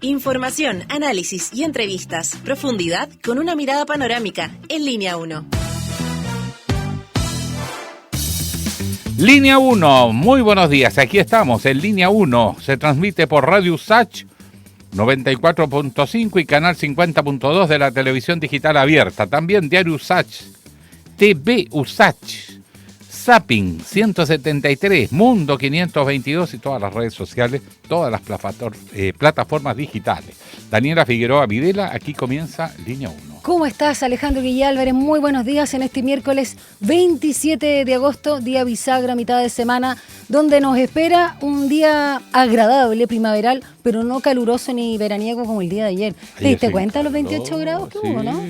Información, análisis y entrevistas. Profundidad con una mirada panorámica. En Línea 1. Línea 1, muy buenos días. Aquí estamos en Línea 1. Se transmite por Radio USACH 94.5 y canal 50.2 de la televisión digital abierta. También Diario USACH, TV USACH, Zapping 173, Mundo 522 y todas las redes sociales, todas las plataformas digitales. Daniela Figueroa Videla, aquí comienza Línea 1. ¿Cómo estás, Alejandro Guillén Álvarez? Muy buenos días en este miércoles 27 de agosto, día bisagra, mitad de semana, donde nos espera un día agradable, primaveral, pero no caluroso ni veraniego como el día de ayer. ¿Te diste cuenta los 28 grados que hubo, no?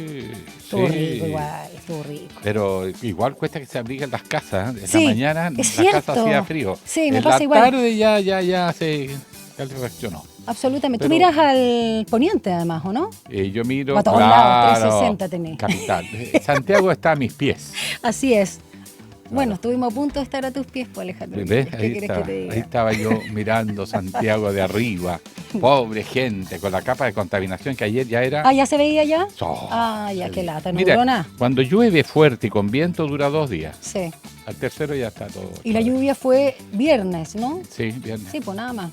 Estuvo rico igual, estuvo rico. Pero igual cuesta que se abriguen las casas. En sí, la mañana la casa hacía frío. Sí, me pasa igual. En la tarde ya se reaccionó. Absolutamente. Pero, tú miras al poniente además, ¿o no? Yo miro, a todos lados, 360 tenés. Capital. Santiago está a mis pies. Así es. Bueno, estuvimos a punto de estar a tus pies, pues, Alejandro. ¿Ves? Ahí estaba yo mirando Santiago de arriba. Pobre gente, con la capa de contaminación que ayer ya era... Ah, ¿ya se veía ya? Ya qué lata, no Mira, duró nada. Cuando llueve fuerte y con viento dura 2 días. Sí. Al tercero ya está todo. Y la lluvia fue viernes, ¿no? Sí, viernes. Sí, pues nada más.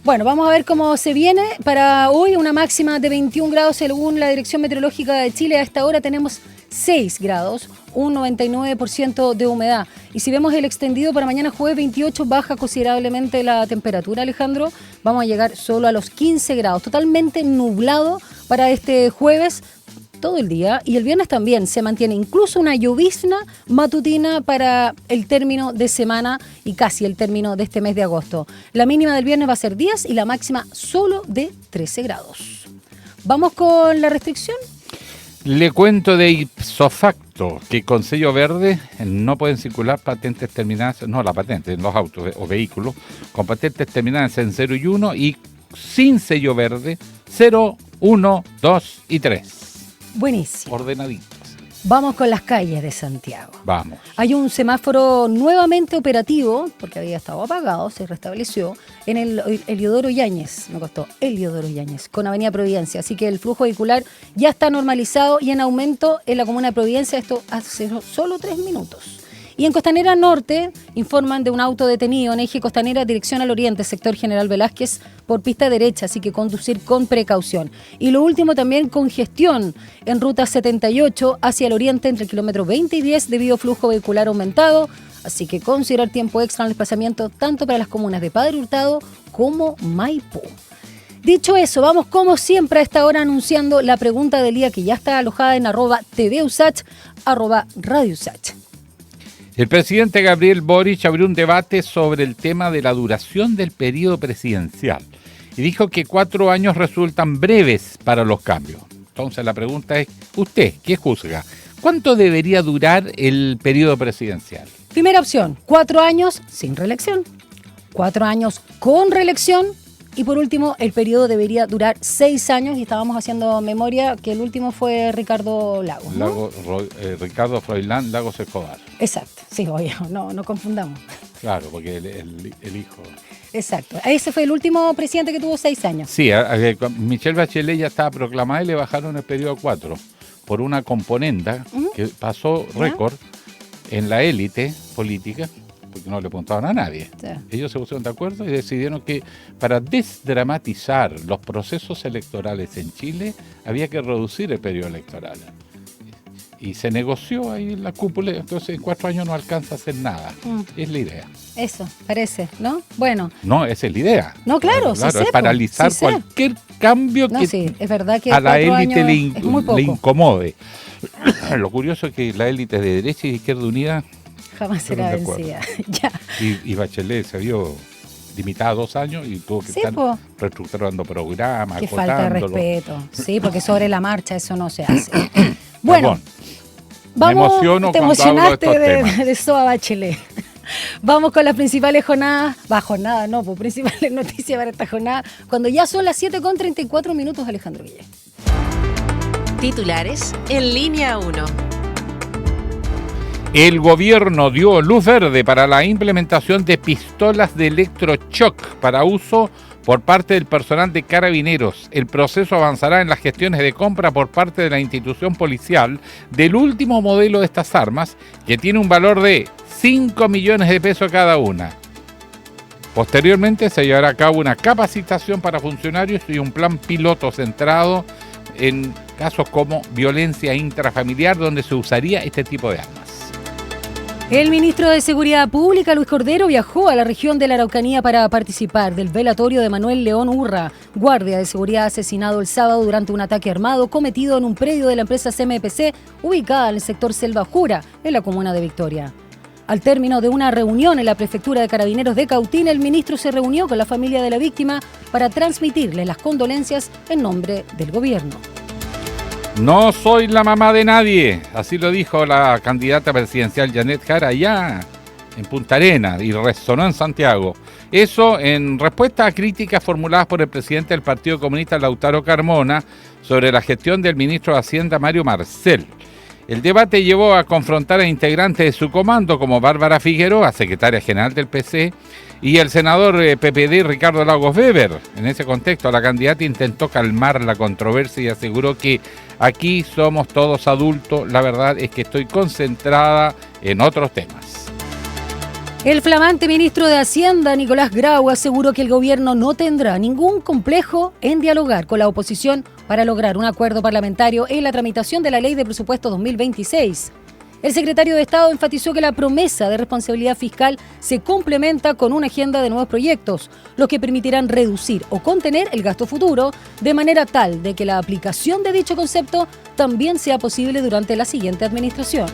Bueno, vamos a ver cómo se viene. Para hoy una máxima de 21 grados según la Dirección Meteorológica de Chile. A esta hora tenemos 6 grados, un 99% de humedad. Y si vemos el extendido para mañana jueves 28, baja considerablemente la temperatura, Alejandro. Vamos a llegar solo a los 15 grados. Totalmente nublado para este jueves todo el día, y el viernes también se mantiene incluso una llovizna matutina para el término de semana y casi el término de este mes de agosto. La mínima del viernes va a ser 10 y la máxima solo de 13 grados. ¿Vamos con la restricción? Le cuento de ipso facto que con sello verde no pueden circular patentes terminadas, no la patente, en los autos o vehículos, con patentes terminadas en 0 y 1 y sin sello verde 0, 1, 2 y 3. Buenísimo. Ordenaditos. Vamos con las calles de Santiago. Vamos. Hay un semáforo nuevamente operativo, porque había estado apagado, se restableció, en el Eliodoro Yáñez, Eliodoro Yáñez, con Avenida Providencia. Así que el flujo vehicular ya está normalizado y en aumento en la comuna de Providencia, esto hace solo 3 minutos. Y en Costanera Norte informan de un auto detenido en eje Costanera, dirección al oriente, sector General Velázquez, por pista derecha, así que conducir con precaución. Y lo último también, congestión en ruta 78 hacia el oriente entre el kilómetro 20 y 10 debido a flujo vehicular aumentado, así que considerar tiempo extra en el desplazamiento tanto para las comunas de Padre Hurtado como Maipú. Dicho eso, vamos como siempre a esta hora anunciando la pregunta del día que ya está alojada en @TVUSACH, @RadioUSACH. El presidente Gabriel Boric abrió un debate sobre el tema de la duración del periodo presidencial y dijo que 4 años resultan breves para los cambios. Entonces la pregunta es, ¿usted qué juzga? ¿Cuánto debería durar el periodo presidencial? Primera opción, 4 años sin reelección, 4 años con reelección y por último el periodo debería durar 6 años y estábamos haciendo memoria que el último fue Ricardo Lagos, ¿no? Ricardo Froilán Lagos Escobar. Exacto, sí, oye, no confundamos. Claro, porque el hijo... Exacto, ese fue el último presidente que tuvo 6 años. Sí, Michelle Bachelet ya estaba proclamada y le bajaron el periodo a 4 por una componenda que pasó récord en la élite política, porque no le apuntaban a nadie. Sí. Ellos se pusieron de acuerdo y decidieron que para desdramatizar los procesos electorales en Chile había que reducir el periodo electoral. Y se negoció ahí en la cúpula, entonces en 4 años no alcanza a hacer nada. Es la idea. Eso, parece, ¿no? Bueno. No, esa es la idea. No, claro, sí es paralizar cualquier cambio que es verdad que a la élite le incomode. Lo curioso es que la élite de derecha y de izquierda unida jamás será vencida. Ya. Y Bachelet se vio limitada 2 años y tuvo que estar reestructurando programas, qué falta de respeto. Sí, porque sobre la marcha eso no se hace. Bueno, vamos, me emociono te cuando emocionaste hablo de estos temas. de Soa Bachelet. Vamos con las principales principales noticias para esta jornada, cuando ya son las 7:34, Alejandro Guillén. Titulares en Línea 1. El gobierno dio luz verde para la implementación de pistolas de electroshock para uso por parte del personal de Carabineros. El proceso avanzará en las gestiones de compra por parte de la institución policial del último modelo de estas armas, que tiene un valor de 5 millones de pesos cada una. Posteriormente se llevará a cabo una capacitación para funcionarios y un plan piloto centrado en casos como violencia intrafamiliar, donde se usaría este tipo de armas. El ministro de Seguridad Pública, Luis Cordero, viajó a la región de la Araucanía para participar del velatorio de Manuel León Urra, guardia de seguridad asesinado el sábado durante un ataque armado cometido en un predio de la empresa CMPC ubicada en el sector Selva Jura, en la comuna de Victoria. Al término de una reunión en la prefectura de Carabineros de Cautín, el ministro se reunió con la familia de la víctima para transmitirle las condolencias en nombre del gobierno. No soy la mamá de nadie, así lo dijo la candidata presidencial Janet Jara allá en Punta Arenas y resonó en Santiago. Eso en respuesta a críticas formuladas por el presidente del Partido Comunista, Lautaro Carmona, sobre la gestión del ministro de Hacienda, Mario Marcel. El debate llevó a confrontar a integrantes de su comando como Bárbara Figueroa, secretaria general del PC, y el senador PPD Ricardo Lagos Weber. En ese contexto, la candidata intentó calmar la controversia y aseguró que aquí somos todos adultos, la verdad es que estoy concentrada en otros temas. El flamante ministro de Hacienda, Nicolás Grau, aseguró que el gobierno no tendrá ningún complejo en dialogar con la oposición para lograr un acuerdo parlamentario en la tramitación de la Ley de Presupuesto 2026. El secretario de Estado enfatizó que la promesa de responsabilidad fiscal se complementa con una agenda de nuevos proyectos, los que permitirán reducir o contener el gasto futuro, de manera tal de que la aplicación de dicho concepto también sea posible durante la siguiente administración.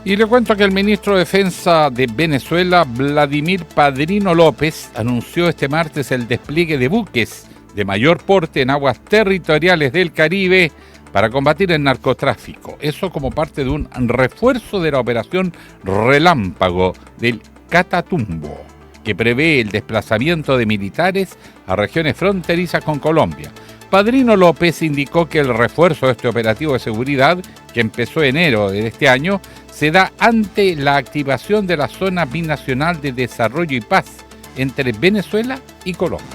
Y le cuento que el ministro de Defensa de Venezuela, Vladimir Padrino López, anunció este martes el despliegue de buques de mayor porte en aguas territoriales del Caribe para combatir el narcotráfico. Eso como parte de un refuerzo de la operación Relámpago del Catatumbo, que prevé el desplazamiento de militares a regiones fronterizas con Colombia. Padrino López indicó que el refuerzo de este operativo de seguridad, que empezó en enero de este año, se da ante la activación de la Zona Binacional de Desarrollo y Paz entre Venezuela y Colombia.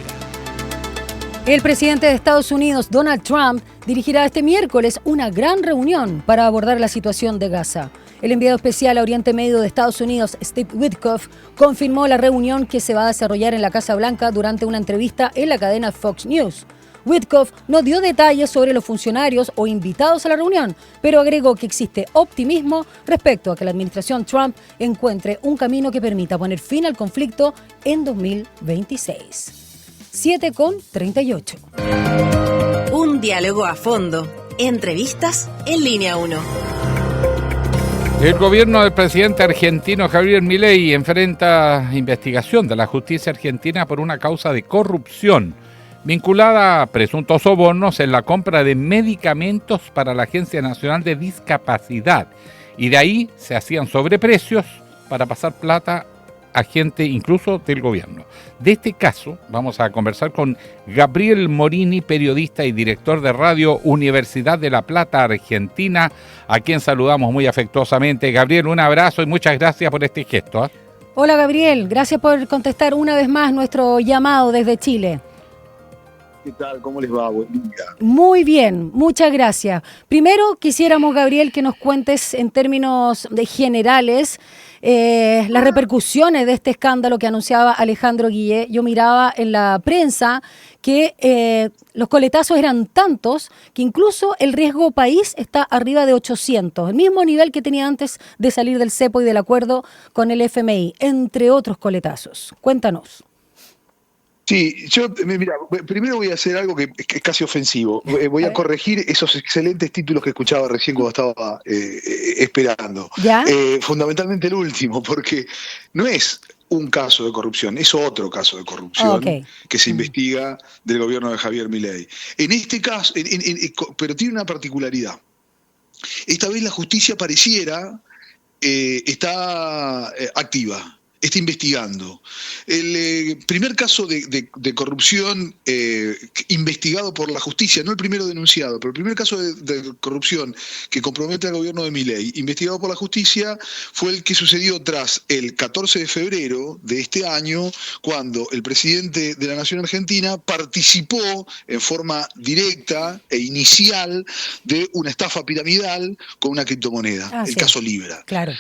El presidente de Estados Unidos, Donald Trump, dirigirá este miércoles una gran reunión para abordar la situación de Gaza. El enviado especial a Oriente Medio de Estados Unidos, Steve Witkoff, confirmó la reunión que se va a desarrollar en la Casa Blanca durante una entrevista en la cadena Fox News. Witkoff no dio detalles sobre los funcionarios o invitados a la reunión, pero agregó que existe optimismo respecto a que la administración Trump encuentre un camino que permita poner fin al conflicto en 2026. 7:38. Un diálogo a fondo. Entrevistas en Línea 1. El gobierno del presidente argentino Javier Milei enfrenta investigación de la justicia argentina por una causa de corrupción vinculada a presuntos sobornos en la compra de medicamentos para la Agencia Nacional de Discapacidad. Y de ahí se hacían sobreprecios para pasar plata a gente incluso del gobierno. De este caso vamos a conversar con Gabriel Morini, periodista y director de Radio Universidad de La Plata, Argentina, a quien saludamos muy afectuosamente. Gabriel, un abrazo y muchas gracias por este gesto, ¿eh? Hola Gabriel, gracias por contestar una vez más nuestro llamado desde Chile. ¿Qué tal? ¿Cómo les va? Buen día. Muy bien, muchas gracias. Primero quisiéramos, Gabriel, que nos cuentes en términos generales las repercusiones de este escándalo que anunciaba Alejandro Guillé. Yo miraba en la prensa que los coletazos eran tantos que incluso el riesgo país está arriba de 800, el mismo nivel que tenía antes de salir del cepo y del acuerdo con el FMI, entre otros coletazos. Cuéntanos. Sí, mira, primero voy a hacer algo que es casi ofensivo. Voy a corregir esos excelentes títulos que escuchaba recién cuando estaba esperando. ¿Ya? Fundamentalmente el último, porque no es un caso de corrupción, es otro caso de corrupción que se investiga del gobierno de Javier Milei. En este caso, pero tiene una particularidad. Esta vez la justicia pareciera está activa. está investigando. El primer caso de corrupción investigado por la justicia, no el primero denunciado, pero el primer caso de corrupción que compromete al gobierno de Milei, investigado por la justicia, fue el que sucedió tras el 14 de febrero de este año, cuando el presidente de la Nación Argentina participó en forma directa e inicial de una estafa piramidal con una criptomoneda, el caso Libra. Claro.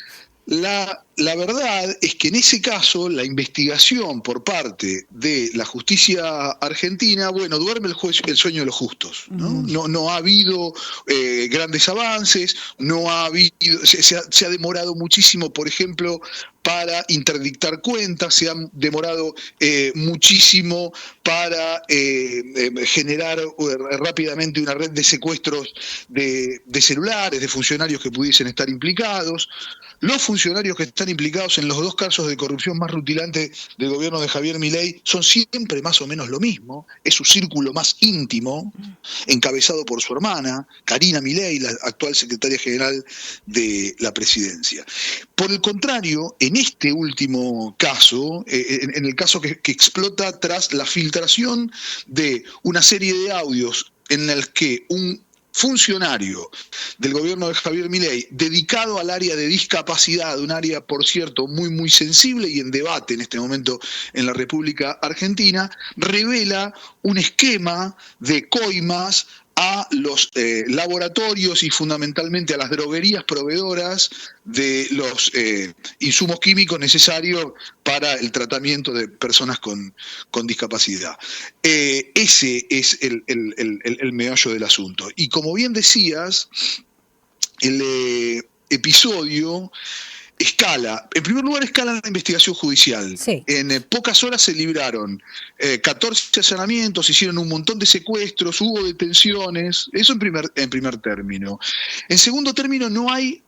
La verdad es que en ese caso la investigación por parte de la justicia argentina, bueno, duerme el sueño de los justos, ¿no? No ha habido grandes avances, no ha habido, se ha demorado muchísimo, por ejemplo, para interdictar cuentas, se han demorado muchísimo para generar rápidamente una red de secuestros de celulares, de funcionarios que pudiesen estar implicados. Los funcionarios que están implicados en los dos casos de corrupción más rutilantes del gobierno de Javier Milei son siempre más o menos lo mismo, es su círculo más íntimo, encabezado por su hermana, Karina Milei, la actual secretaria general de la presidencia. Por el contrario, en este último caso, en el caso que explota tras la filtración de una serie de audios en el que un funcionario del gobierno de Javier Milei dedicado al área de discapacidad, un área, por cierto, muy, muy sensible y en debate en este momento en la República Argentina, revela un esquema de coimas a los laboratorios y fundamentalmente a las droguerías proveedoras de los insumos químicos necesarios para el tratamiento de personas con discapacidad. Ese es el meollo del asunto. Y como bien decías, el episodio escala, en primer lugar escala la investigación judicial. Sí. En pocas horas se libraron 14 allanamientos, se hicieron un montón de secuestros, hubo detenciones, eso en primer término. En segundo término no hay,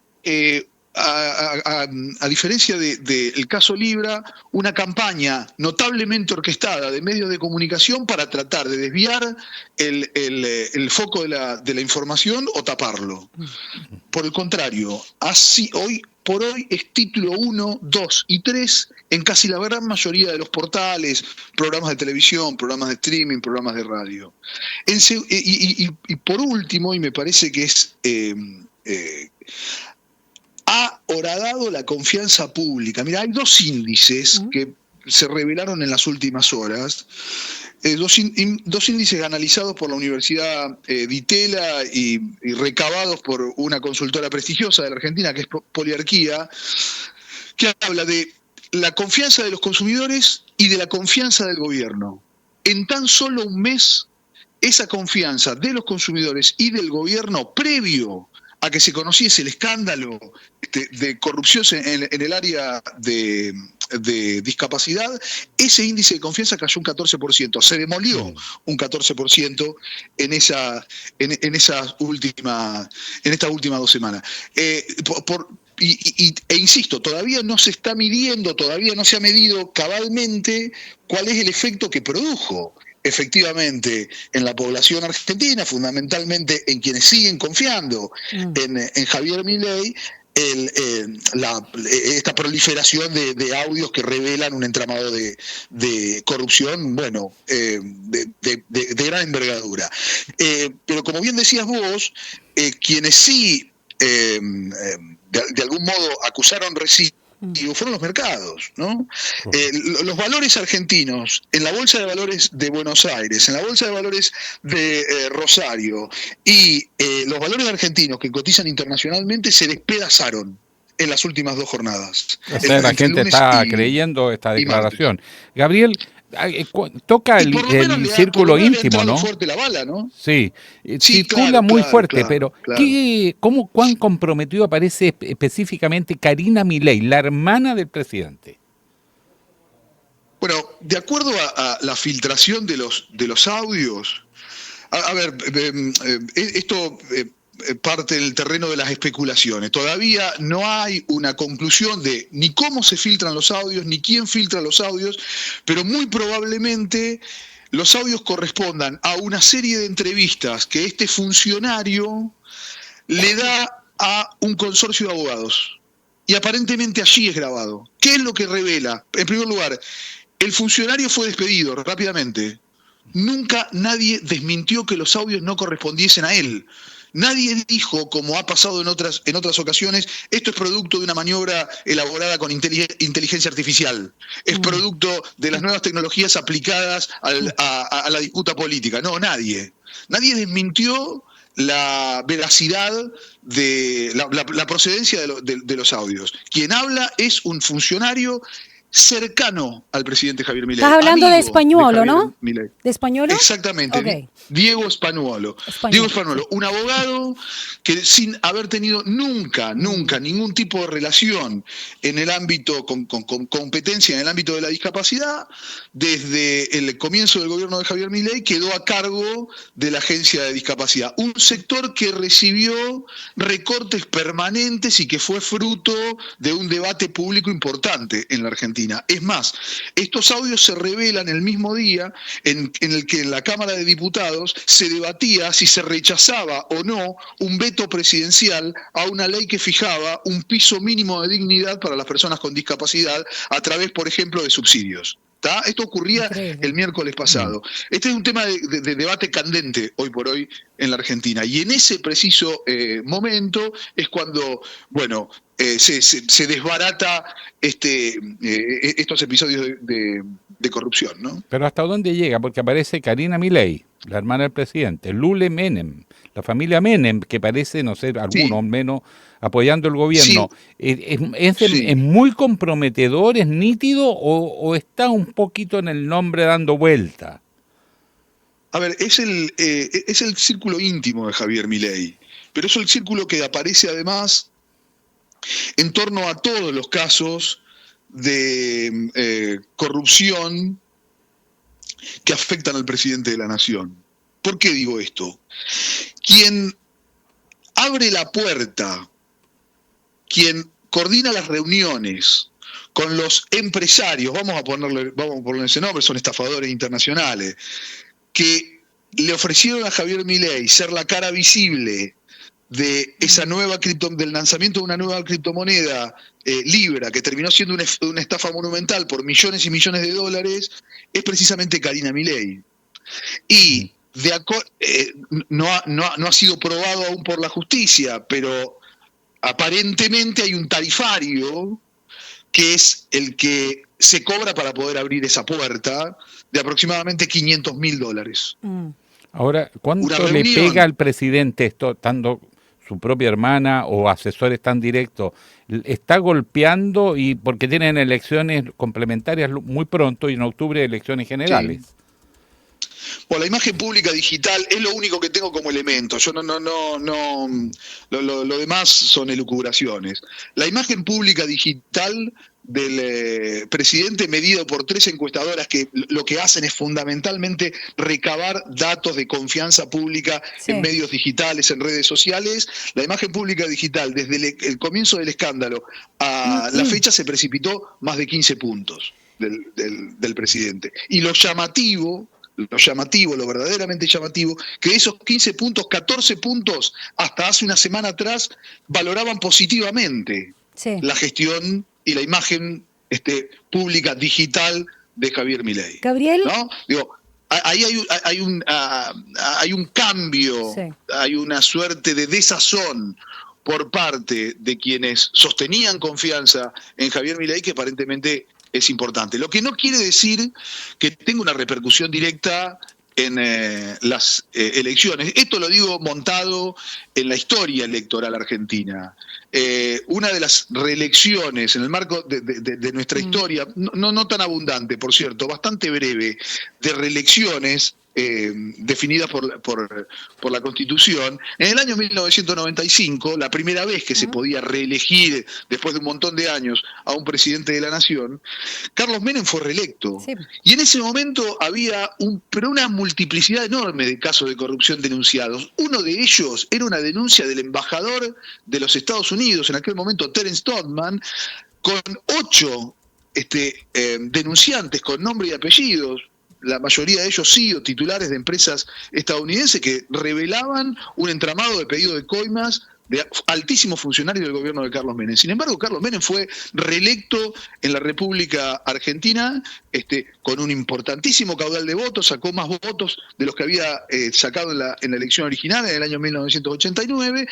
a diferencia del caso Libra, una campaña notablemente orquestada de medios de comunicación para tratar de desviar el foco de la información o taparlo. Por el contrario, así hoy por hoy es título 1, 2 y 3 en casi la gran mayoría de los portales, programas de televisión, programas de streaming, programas de radio. Y por último, y me parece que es ha horadado la confianza pública. Mira, hay dos índices que se revelaron en las últimas horas, dos índices analizados por la Universidad de Itela y recabados por una consultora prestigiosa de la Argentina, que es Poliarquía, que habla de la confianza de los consumidores y de la confianza del gobierno. En tan solo un mes, esa confianza de los consumidores y del gobierno, previo a que se conociese el escándalo de corrupción en el área de discapacidad, ese índice de confianza cayó un 14%, se demolió un 14% en estas últimas 2 semanas. E insisto, todavía no se está midiendo, todavía no se ha medido cabalmente cuál es el efecto que produjo efectivamente en la población argentina, fundamentalmente en quienes siguen confiando en Javier Milei, esta proliferación de audios que revelan un entramado de corrupción, bueno, de gran envergadura. Pero como bien decías vos, quienes sí de algún modo acusaron recibo fueron los mercados, ¿no? Los valores argentinos en la Bolsa de Valores de Buenos Aires, en la Bolsa de Valores de Rosario y los valores argentinos que cotizan internacionalmente se despedazaron en las últimas 2 jornadas. O sea, la gente está creyendo esta declaración. Gabriel, toca el círculo íntimo, ¿no? Fuerte la bala, ¿no? Sí, circula muy fuerte, pero ¿cuán comprometido aparece específicamente Karina Milei, la hermana del presidente? Bueno, de acuerdo a la filtración de los audios, a ver, esto parte del terreno de las especulaciones. Todavía no hay una conclusión de ni cómo se filtran los audios, ni quién filtra los audios, pero muy probablemente los audios correspondan a una serie de entrevistas que este funcionario le da a un consorcio de abogados. y aparentemente allí es grabado. ¿Qué es lo que revela? En primer lugar, el funcionario fue despedido rápidamente. Nunca nadie desmintió que los audios no correspondiesen a él. Nadie dijo, como ha pasado en otras ocasiones, esto es producto de una maniobra elaborada con inteligencia artificial. Es producto de las nuevas tecnologías aplicadas a la disputa política. No, nadie. Nadie desmintió la veracidad de la procedencia de los audios. Quien habla es un funcionario cercano al presidente Javier Milei. Estás hablando de Spagnuolo, ¿no? Milei. ¿De Spagnuolo? Exactamente. Okay. Diego Spagnuolo. Diego Spagnuolo, un abogado que sin haber tenido nunca ningún tipo de relación en el ámbito, con competencia en el ámbito de la discapacidad, desde el comienzo del gobierno de Javier Milei quedó a cargo de la Agencia de Discapacidad. Un sector que recibió recortes permanentes y que fue fruto de un debate público importante en la Argentina. Es más, estos audios se revelan el mismo día en el que en la Cámara de Diputados se debatía si se rechazaba o no un veto presidencial a una ley que fijaba un piso mínimo de dignidad para las personas con discapacidad a través, por ejemplo, de subsidios. ¿Tá? Esto ocurría el miércoles pasado. Este es un tema de debate candente hoy por hoy en la Argentina. Y en ese preciso momento es cuando, se desbarata estos episodios de corrupción, ¿no? Pero ¿hasta dónde llega? Porque aparece Karina Milei, la hermana del presidente, Lule Menem, la familia Menem, que parece, no sé, algunos menos apoyando el gobierno. Sí. ¿Es muy comprometedor, es nítido o está un poquito en el nombre dando vuelta? A ver, es el círculo íntimo de Javier Milei, pero es el círculo que aparece además en torno a todos los casos de corrupción que afectan al presidente de la Nación. ¿Por qué digo esto? Quien abre la puerta, quien coordina las reuniones con los empresarios, vamos a ponerle ese nombre, son estafadores internacionales, que le ofrecieron a Javier Milei ser la cara visible de esa del lanzamiento de una nueva criptomoneda, Libra, que terminó siendo una estafa monumental por millones y millones de dólares, es precisamente Karina Milei. Y no ha sido probado aún por la justicia, pero aparentemente hay un tarifario que es el que se cobra para poder abrir esa puerta de aproximadamente $500.000. Ahora, ¿cuánto le pega al presidente esto, estando su propia hermana o asesores tan directos? ¿Está golpeando y porque tienen elecciones complementarias muy pronto y en octubre elecciones generales? Sí. Bueno, la imagen pública digital es lo único que tengo como elemento. Yo lo demás son elucubraciones. La imagen pública digital del presidente, medido por 3 encuestadoras que lo que hacen es fundamentalmente recabar datos de confianza pública en medios digitales, en redes sociales. La imagen pública digital, desde el comienzo del escándalo a la fecha, se precipitó más de 15 puntos del presidente. Y lo verdaderamente llamativo, que de esos 15 puntos, 14 puntos, hasta hace una semana atrás, valoraban positivamente la gestión y la imagen pública digital de Javier Milei. Gabriel. ¿No? Digo, ahí hay un cambio, hay una suerte de desazón por parte de quienes sostenían confianza en Javier Milei, que aparentemente es importante. Lo que no quiere decir que tenga una repercusión directa en las elecciones. Esto lo digo montado en la historia electoral argentina. Una de las reelecciones en el marco de nuestra historia, no tan abundante, por cierto, bastante breve, de reelecciones definidas por la Constitución. En el año 1995, la primera vez que se podía reelegir después de un montón de años a un presidente de la Nación, Carlos Menem fue reelecto. Sí. Y en ese momento había una multiplicidad enorme de casos de corrupción denunciados. Uno de ellos era una denuncia del embajador de los Estados Unidos, en aquel momento Terence Stodman, con 8 denunciantes con nombre y apellidos, la mayoría de ellos CEO, titulares de empresas estadounidenses, que revelaban un entramado de pedido de coimas de altísimos funcionarios del gobierno de Carlos Menem. Sin embargo, Carlos Menem fue reelecto en la República Argentina con un importantísimo caudal de votos, sacó más votos de los que había sacado en la elección original en el año 1989,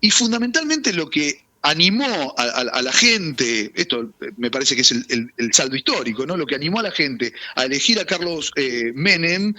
y fundamentalmente lo que animó a la gente, esto me parece que es el saldo histórico, ¿no? Lo que animó a la gente a elegir a Carlos Menem,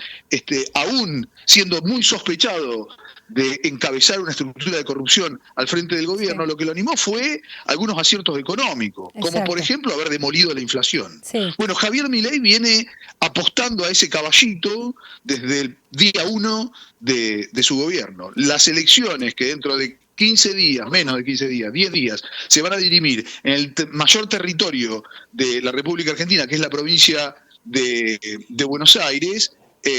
aún siendo muy sospechado de encabezar una estructura de corrupción al frente del gobierno, lo que lo animó fue algunos aciertos económicos, como por ejemplo haber demolido la inflación. Bueno, Javier Milei viene apostando a ese caballito desde el día 1 de su gobierno. Las elecciones que dentro de 15 días, menos de 15 días, 10 días, se van a dirimir en el mayor territorio de la República Argentina, que es la provincia de Buenos Aires,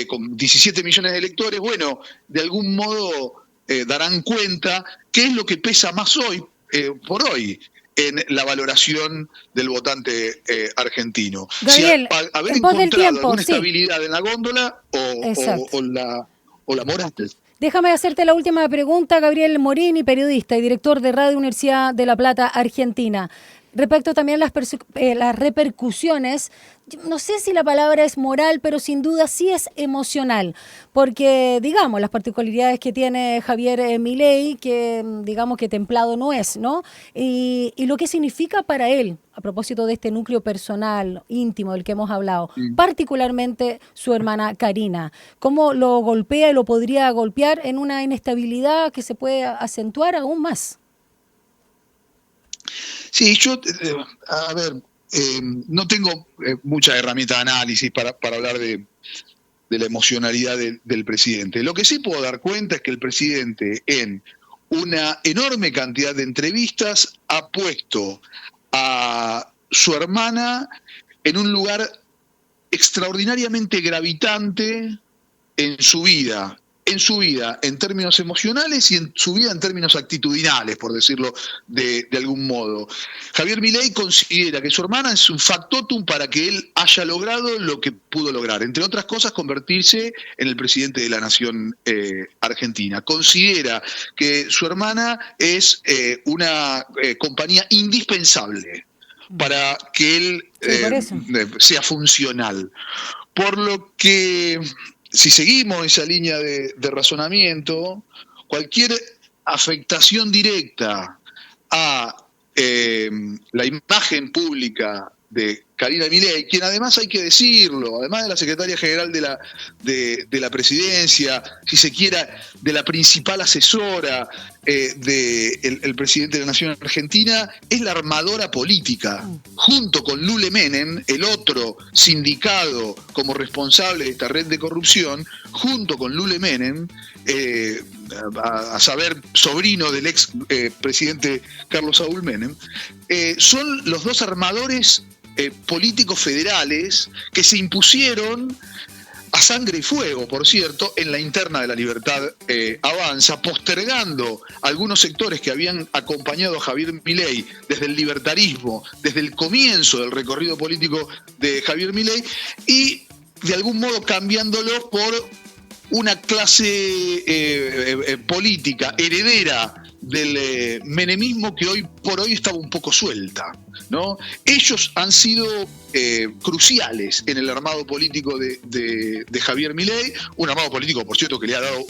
con 17 millones de electores. Bueno, de algún modo darán cuenta qué es lo que pesa más hoy, por hoy, en la valoración del votante argentino. Gabriel, si haber encontrado alguna estabilidad en la góndola o la moral. Déjame hacerte la última pregunta, Gabriel Morini, periodista y director de Radio Universidad de La Plata, Argentina. Respecto también a las repercusiones, no sé si la palabra es moral, pero sin duda sí es emocional, porque digamos las particularidades que tiene Javier Milei, que digamos que templado no es, ¿no? Y lo que significa para él, a propósito de este núcleo personal, íntimo del que hemos hablado, particularmente su hermana Karina, ¿cómo lo golpea y lo podría golpear en una inestabilidad que se puede acentuar aún más? Sí, yo, no tengo muchas herramientas de análisis para hablar de la emocionalidad del presidente. Lo que sí puedo dar cuenta es que el presidente, en una enorme cantidad de entrevistas, ha puesto a su hermana en un lugar extraordinariamente gravitante en su vida en términos emocionales y en su vida en términos actitudinales, por decirlo de algún modo. Javier Milei considera que su hermana es un factotum para que él haya logrado lo que pudo lograr, entre otras cosas convertirse en el presidente de la nación argentina. Considera que su hermana es una compañía indispensable para que él sea funcional. Por lo que, si seguimos esa línea de razonamiento, cualquier afectación directa a la imagen pública de Karina Milei, quien además, hay que decirlo, además de la secretaria general de la presidencia, si se quiera, de la principal asesora del presidente de la Nación Argentina, es la armadora política, junto con Lule Menem, el otro sindicado como responsable de esta red de corrupción, junto con Lule Menem, a saber, sobrino del ex presidente Carlos Saúl Menem, son los dos armadores políticos federales que se impusieron a sangre y fuego, por cierto, en la interna de La Libertad Avanza, postergando algunos sectores que habían acompañado a Javier Milei desde el libertarismo, desde el comienzo del recorrido político de Javier Milei, y de algún modo cambiándolo por una clase política heredera del menemismo que hoy por hoy estaba un poco suelta, ¿no? Ellos han sido cruciales en el armado político de Javier Milei, un armado político, por cierto, que le ha dado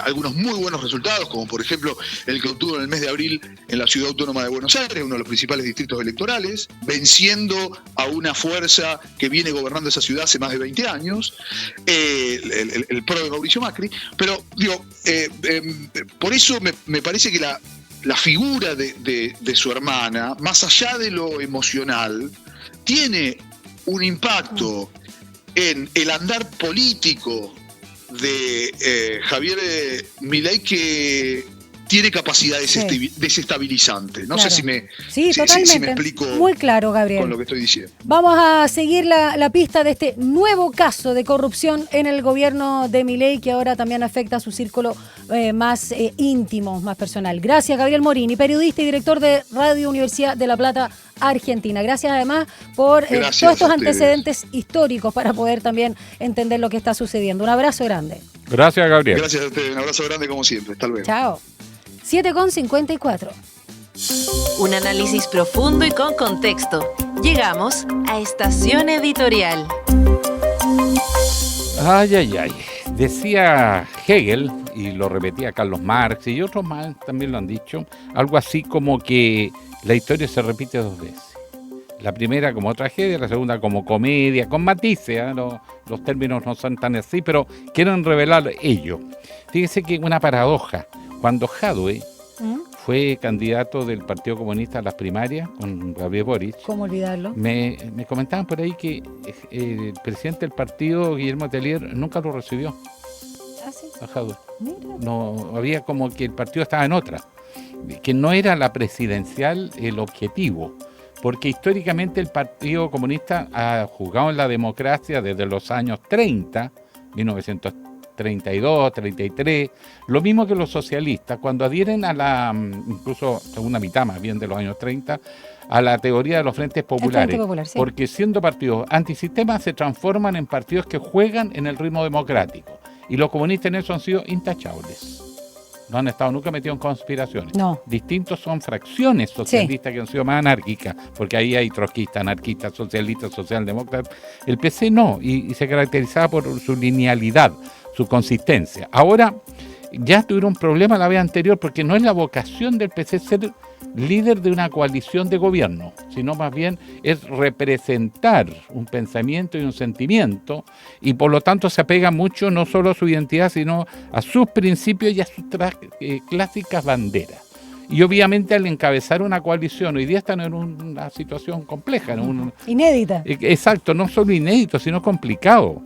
algunos muy buenos resultados, como por ejemplo el que obtuvo en el mes de abril en la Ciudad Autónoma de Buenos Aires, uno de los principales distritos electorales, venciendo a una fuerza que viene gobernando esa ciudad hace más de 20 años, el PRO de Mauricio Macri. Pero digo, por eso me parece que la figura de su hermana, más allá de lo emocional, tiene un impacto en el andar político de Javier Milei que tiene capacidades desestabilizantes. No sé si me explico. Muy claro, Gabriel, con lo que estoy diciendo. Vamos a seguir la pista de este nuevo caso de corrupción en el gobierno de Milei, que ahora también afecta a su círculo más íntimo, más personal. Gracias, Gabriel Morini, periodista y director de Radio Universidad de La Plata, Argentina. Gracias además por todos estos antecedentes históricos para poder también entender lo que está sucediendo. Un abrazo grande. Gracias, Gabriel. Gracias a ustedes, un abrazo grande como siempre. Hasta luego. Chao. 7:54. Un análisis profundo y con contexto. Llegamos a Estación Editorial. Ay, ay, ay. Decía Hegel, y lo repetía Carlos Marx, y otros más también lo han dicho, algo así como que la historia se repite 2 veces. La primera como tragedia, la segunda como comedia, con matices, ¿eh? Los términos no son tan así, pero quieren revelar ello. Fíjese que una paradoja. Cuando Jadwe fue candidato del Partido Comunista a las primarias con Gabriel Boric, ¿Cómo olvidarlo? me comentaban por ahí que el presidente del partido, Guillermo Tellier, nunca lo recibió Ah, sí. a Jadwe. Mira. No, había como que el partido estaba en otra, que no era la presidencial el objetivo, porque históricamente el Partido Comunista ha jugado en la democracia desde los años 30, 1932, 33, lo mismo que los socialistas, cuando adhieren a la, incluso segunda mitad más bien de los años 30, a la teoría de los frentes populares, Frente Popular, sí. porque siendo partidos antisistemas se transforman en partidos que juegan en el ritmo democrático, y los comunistas en eso han sido intachables. No han estado nunca metidos en conspiraciones. No. Distintos son fracciones socialistas que han sido más anárquicas, porque ahí hay trotskistas, anarquistas, socialistas, socialdemócratas. El PC no, y se caracterizaba por su linealidad, su consistencia. Ahora ya tuvieron un problema la vez anterior, porque no es la vocación del PC ser líder de una coalición de gobierno, sino más bien es representar un pensamiento y un sentimiento, y por lo tanto se apega mucho no solo a su identidad, sino a sus principios y a sus clásicas banderas. Y obviamente al encabezar una coalición, hoy día están en una situación compleja. Inédita. Exacto, no solo inédito, sino complicado.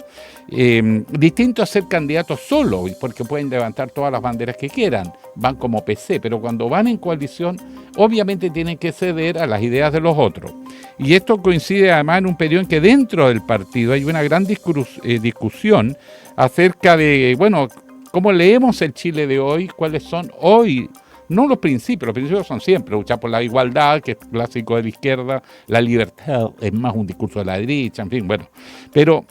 Distinto a ser candidatos solo, porque pueden levantar todas las banderas que quieran, van como PC, pero cuando van en coalición, obviamente tienen que ceder a las ideas de los otros. Y esto coincide además en un periodo en que dentro del partido hay una gran discusión acerca de, bueno, cómo leemos el Chile de hoy, cuáles son hoy. No los principios son siempre luchar por la igualdad, que es clásico de la izquierda, la libertad es más un discurso de la derecha, en fin, bueno. Pero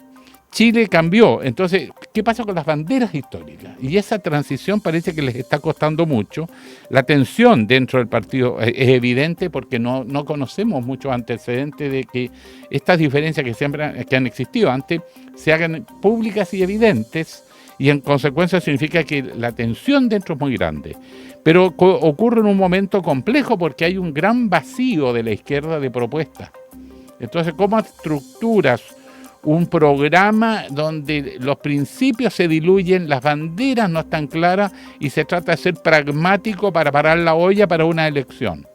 Chile cambió, entonces, ¿qué pasa con las banderas históricas? Y esa transición parece que les está costando mucho. La tensión dentro del partido es evidente porque no conocemos muchos antecedentes de que estas diferencias que han existido antes se hagan públicas y evidentes, y en consecuencia significa que la tensión dentro es muy grande. Pero ocurre en un momento complejo porque hay un gran vacío de la izquierda de propuestas. Entonces, ¿cómo estructuras un programa donde los principios se diluyen, las banderas no están claras y se trata de ser pragmático para parar la olla para una elección?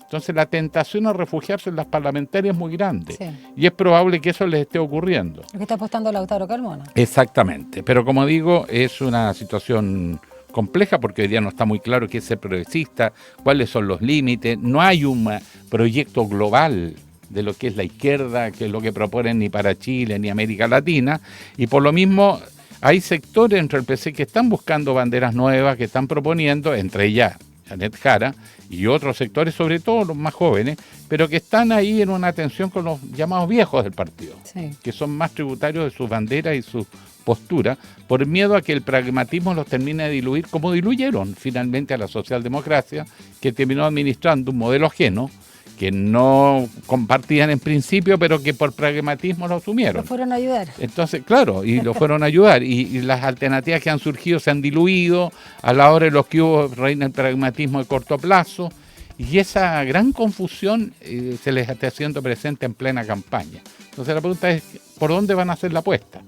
Entonces, la tentación a refugiarse en las parlamentarias es muy grande. Sí. Y es probable que eso les esté ocurriendo. Lo que está apostando Lautaro Carmona. Exactamente. Pero como digo, es una situación compleja porque hoy día no está muy claro qué es ser progresista, cuáles son los límites, no hay un proyecto global de lo que es la izquierda, que es lo que proponen ni para Chile ni América Latina, y por lo mismo hay sectores dentro del PC que están buscando banderas nuevas, que están proponiendo, entre ellas Janet Jara y otros sectores, sobre todo los más jóvenes, pero que están ahí en una tensión con los llamados viejos del partido, Sí. que son más tributarios de sus banderas y sus postura, por miedo a que el pragmatismo los termine de diluir, como diluyeron finalmente a la socialdemocracia, que terminó administrando un modelo ajeno, que no compartían en principio, pero que por pragmatismo lo asumieron. Lo fueron a ayudar. Entonces, claro, y lo fueron a ayudar, y las alternativas que han surgido se han diluido, a la hora de los que hubo reina el pragmatismo de corto plazo, y esa gran confusión se les está haciendo presente en plena campaña. Entonces la pregunta es, ¿por dónde van a hacer la apuesta?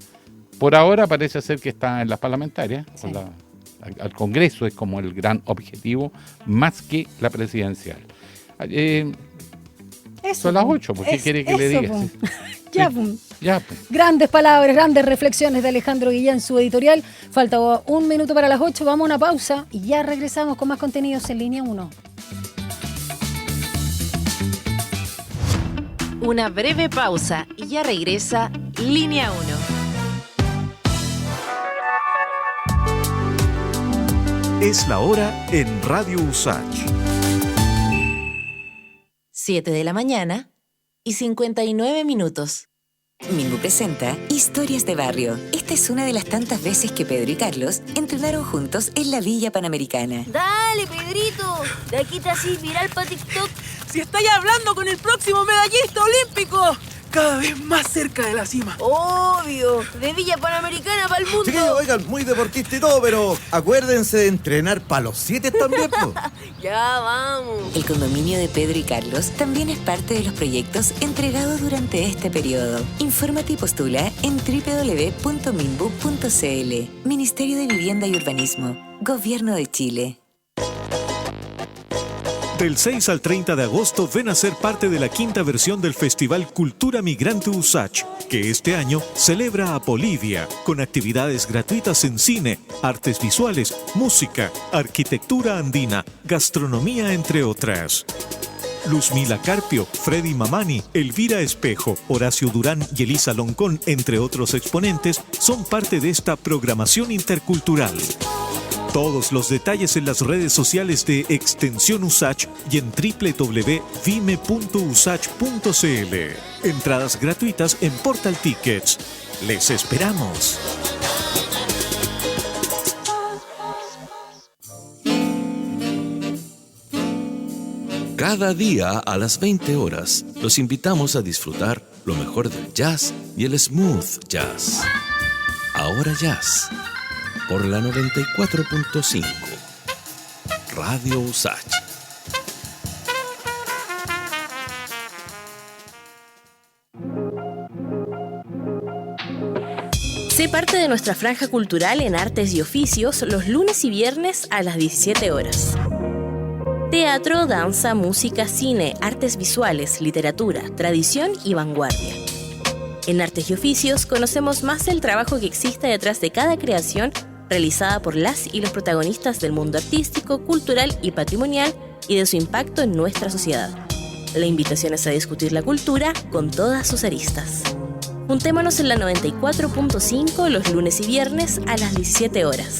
Por ahora parece ser que está en las parlamentarias, Sí. al Congreso es como el gran objetivo, más que la presidencial. Son las 8, ¿por qué quiere que le diga? Pues. Sí. Ya, Sí. pues. Ya, pues. Grandes palabras, grandes reflexiones de Alejandro Guillén, su editorial. Falta un minuto para las 8, vamos a una pausa y ya regresamos con más contenidos en Línea 1. Una breve pausa y ya regresa Línea 1. Es la hora en Radio USACH. 7 de la mañana y 59 minutos. Minbu presenta Historias de Barrio. Esta es una de las tantas veces que Pedro y Carlos entrenaron juntos en la Villa Panamericana. Dale, Pedrito, de aquí te así viral pa' TikTok. Si estáis hablando con el próximo medallista olímpico, cada vez más cerca de la cima. Obvio, de Villa Panamericana para el mundo. Sí, oigan, muy deportista y todo, pero acuérdense de entrenar para los 7 también, po. Ya vamos. El condominio de Pedro y Carlos también es parte de los proyectos entregados durante este periodo. Infórmate y postula en www.minbu.cl. Ministerio de Vivienda y Urbanismo. Gobierno de Chile. Del 6 al 30 de agosto ven a ser parte de la 5ª versión del Festival Cultura Migrante USACH, que este año celebra a Bolivia, con actividades gratuitas en cine, artes visuales, música, arquitectura andina, gastronomía, entre otras. Luzmila Carpio, Freddy Mamani, Elvira Espejo, Horacio Durán y Elisa Loncón, entre otros exponentes, son parte de esta programación intercultural. Todos los detalles en las redes sociales de Extensión USACH y en www.vime.usach.cl. Entradas gratuitas en Portal Tickets. ¡Les esperamos! Cada día a las 20 horas los invitamos a disfrutar lo mejor del jazz y el smooth jazz. Ahora Jazz, por la 94.5, Radio USACH. Sé parte de nuestra franja cultural en Artes y Oficios los lunes y viernes a las 17 horas. Teatro, danza, música, cine, artes visuales, literatura, tradición y vanguardia. En Artes y Oficios conocemos más del trabajo que existe detrás de cada creación realizada por las y los protagonistas del mundo artístico, cultural y patrimonial y de su impacto en nuestra sociedad. La invitación es a discutir la cultura con todas sus aristas. Juntémonos en la 94.5 los lunes y viernes a las 17 horas.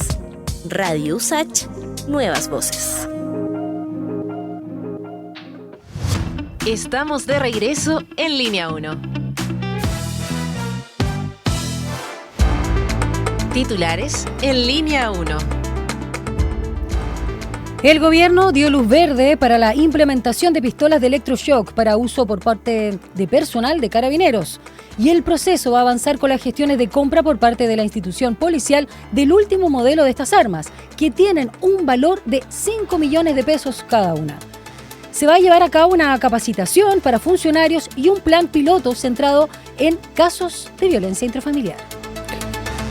Radio USACH, nuevas voces. Estamos de regreso en Línea 1. Titulares en Línea 1. El gobierno dio luz verde para la implementación de pistolas de electroshock para uso por parte de personal de Carabineros. Y el proceso va a avanzar con las gestiones de compra por parte de la institución policial del último modelo de estas armas, que tienen un valor de 5 millones de pesos cada una. Se va a llevar a cabo una capacitación para funcionarios y un plan piloto centrado en casos de violencia intrafamiliar.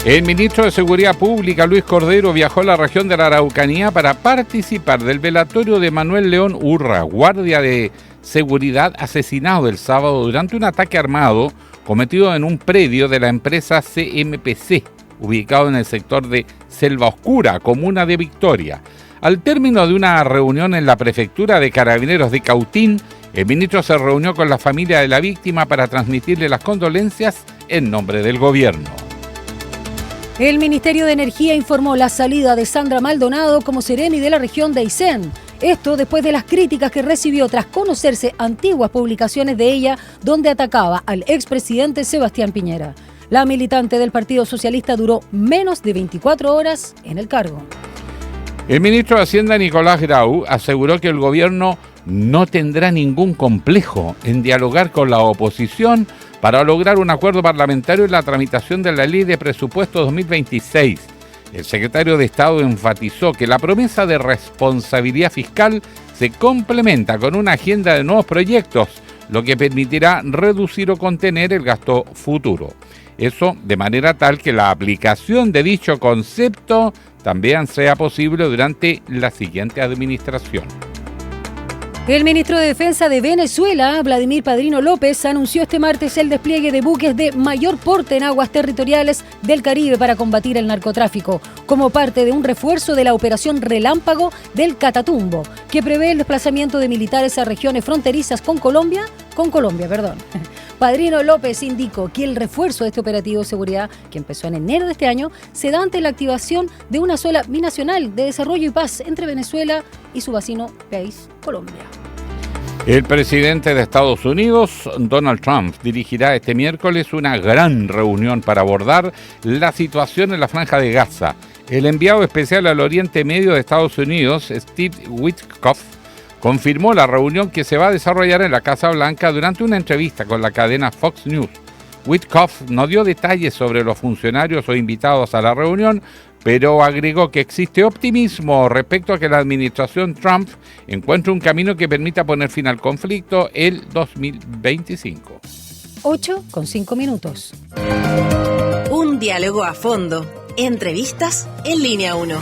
El ministro de Seguridad Pública, Luis Cordero, viajó a la región de la Araucanía para participar del velatorio de Manuel León Urra, guardia de seguridad asesinado el sábado durante un ataque armado cometido en un predio de la empresa CMPC, ubicado en el sector de Selva Oscura, comuna de Victoria. Al término de una reunión en la prefectura de Carabineros de Cautín, el ministro se reunió con la familia de la víctima para transmitirle las condolencias en nombre del gobierno. El Ministerio de Energía informó la salida de Sandra Maldonado como seremi de la región de Aysén. Esto después de las críticas que recibió tras conocerse antiguas publicaciones de ella donde atacaba al expresidente Sebastián Piñera. La militante del Partido Socialista duró menos de 24 horas en el cargo. El ministro de Hacienda, Nicolás Grau, aseguró que el gobierno no tendrá ningún complejo en dialogar con la oposición para lograr un acuerdo parlamentario en la tramitación de la Ley de Presupuesto 2026. El secretario de Estado enfatizó que la promesa de responsabilidad fiscal se complementa con una agenda de nuevos proyectos, lo que permitirá reducir o contener el gasto futuro. Eso de manera tal que la aplicación de dicho concepto también sea posible durante la siguiente administración. El ministro de Defensa de Venezuela, Vladimir Padrino López, anunció este martes el despliegue de buques de mayor porte en aguas territoriales del Caribe para combatir el narcotráfico, como parte de un refuerzo de la operación Relámpago del Catatumbo, que prevé el desplazamiento de militares a regiones fronterizas con Colombia. Padrino López indicó que el refuerzo de este operativo de seguridad, que empezó en enero de este año, se da ante la activación de una sola binacional de desarrollo y paz entre Venezuela y su vecino país, Colombia. El presidente de Estados Unidos, Donald Trump, dirigirá este miércoles una gran reunión para abordar la situación en la Franja de Gaza. El enviado especial al Oriente Medio de Estados Unidos, Steve Witkoff, confirmó la reunión que se va a desarrollar en la Casa Blanca durante una entrevista con la cadena Fox News. Witkoff no dio detalles sobre los funcionarios o invitados a la reunión, pero agregó que existe optimismo respecto a que la administración Trump encuentre un camino que permita poner fin al conflicto el 2025. 8:05. Un diálogo a fondo. Entrevistas en Línea 1.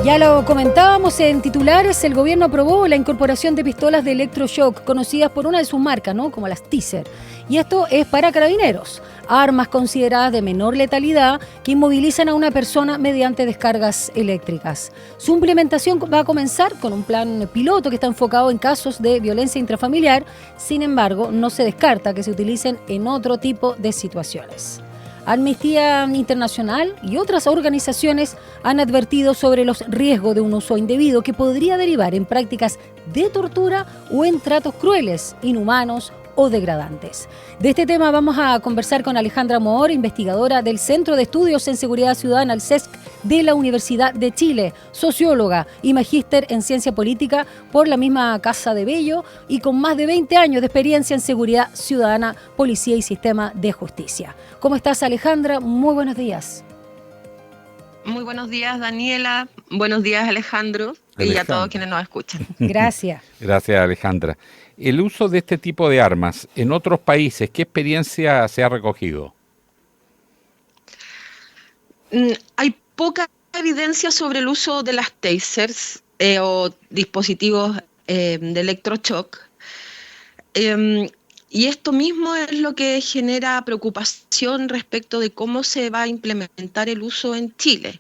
Ya lo comentábamos en titulares, el gobierno aprobó la incorporación de pistolas de electroshock, conocidas por una de sus marcas, ¿no? Como las Taser. Y esto es para carabineros, armas consideradas de menor letalidad que inmovilizan a una persona mediante descargas eléctricas. Su implementación va a comenzar con un plan piloto que está enfocado en casos de violencia intrafamiliar, sin embargo, no se descarta que se utilicen en otro tipo de situaciones. Amnistía Internacional y otras organizaciones han advertido sobre los riesgos de un uso indebido que podría derivar en prácticas de tortura o en tratos crueles, inhumanos o degradantes. De este tema vamos a conversar con Alejandra Mohr, investigadora del Centro de Estudios en Seguridad Ciudadana, el CESC, de la Universidad de Chile, socióloga y magíster en Ciencia Política por la misma Casa de Bello y con más de 20 años de experiencia en Seguridad Ciudadana, Policía y Sistema de Justicia. ¿Cómo estás, Alejandra? Muy buenos días. Muy buenos días, Daniela. Buenos días, Alejandro. Y a todos quienes nos escuchan. Gracias. Gracias, Alejandra. El uso de este tipo de armas en otros países, ¿qué experiencia se ha recogido? Hay poca evidencia sobre el uso de las tasers o dispositivos de electroshock. Y esto mismo es lo que genera preocupación respecto de cómo se va a implementar el uso en Chile.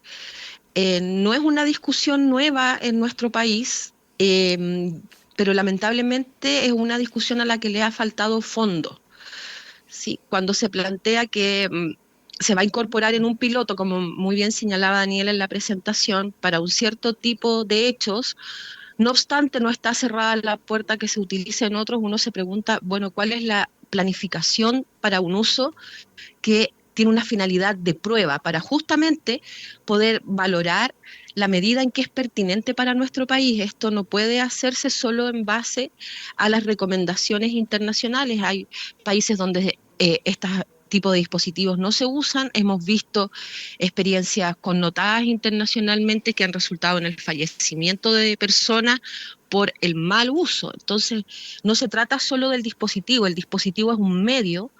No es una discusión nueva en nuestro país, pero lamentablemente es una discusión a la que le ha faltado fondo. Sí, cuando se plantea que se va a incorporar en un piloto, como muy bien señalaba Daniel en la presentación, para un cierto tipo de hechos, no obstante no está cerrada la puerta que se utilice en otros, uno se pregunta, bueno, ¿cuál es la planificación para un uso que tiene una finalidad de prueba para justamente poder valorar la medida en que es pertinente para nuestro país? Esto no puede hacerse solo en base a las recomendaciones internacionales. Hay países donde estos tipos de dispositivos no se usan. Hemos visto experiencias connotadas internacionalmente que han resultado en el fallecimiento de personas por el mal uso. Entonces, no se trata solo del dispositivo. El dispositivo es un medio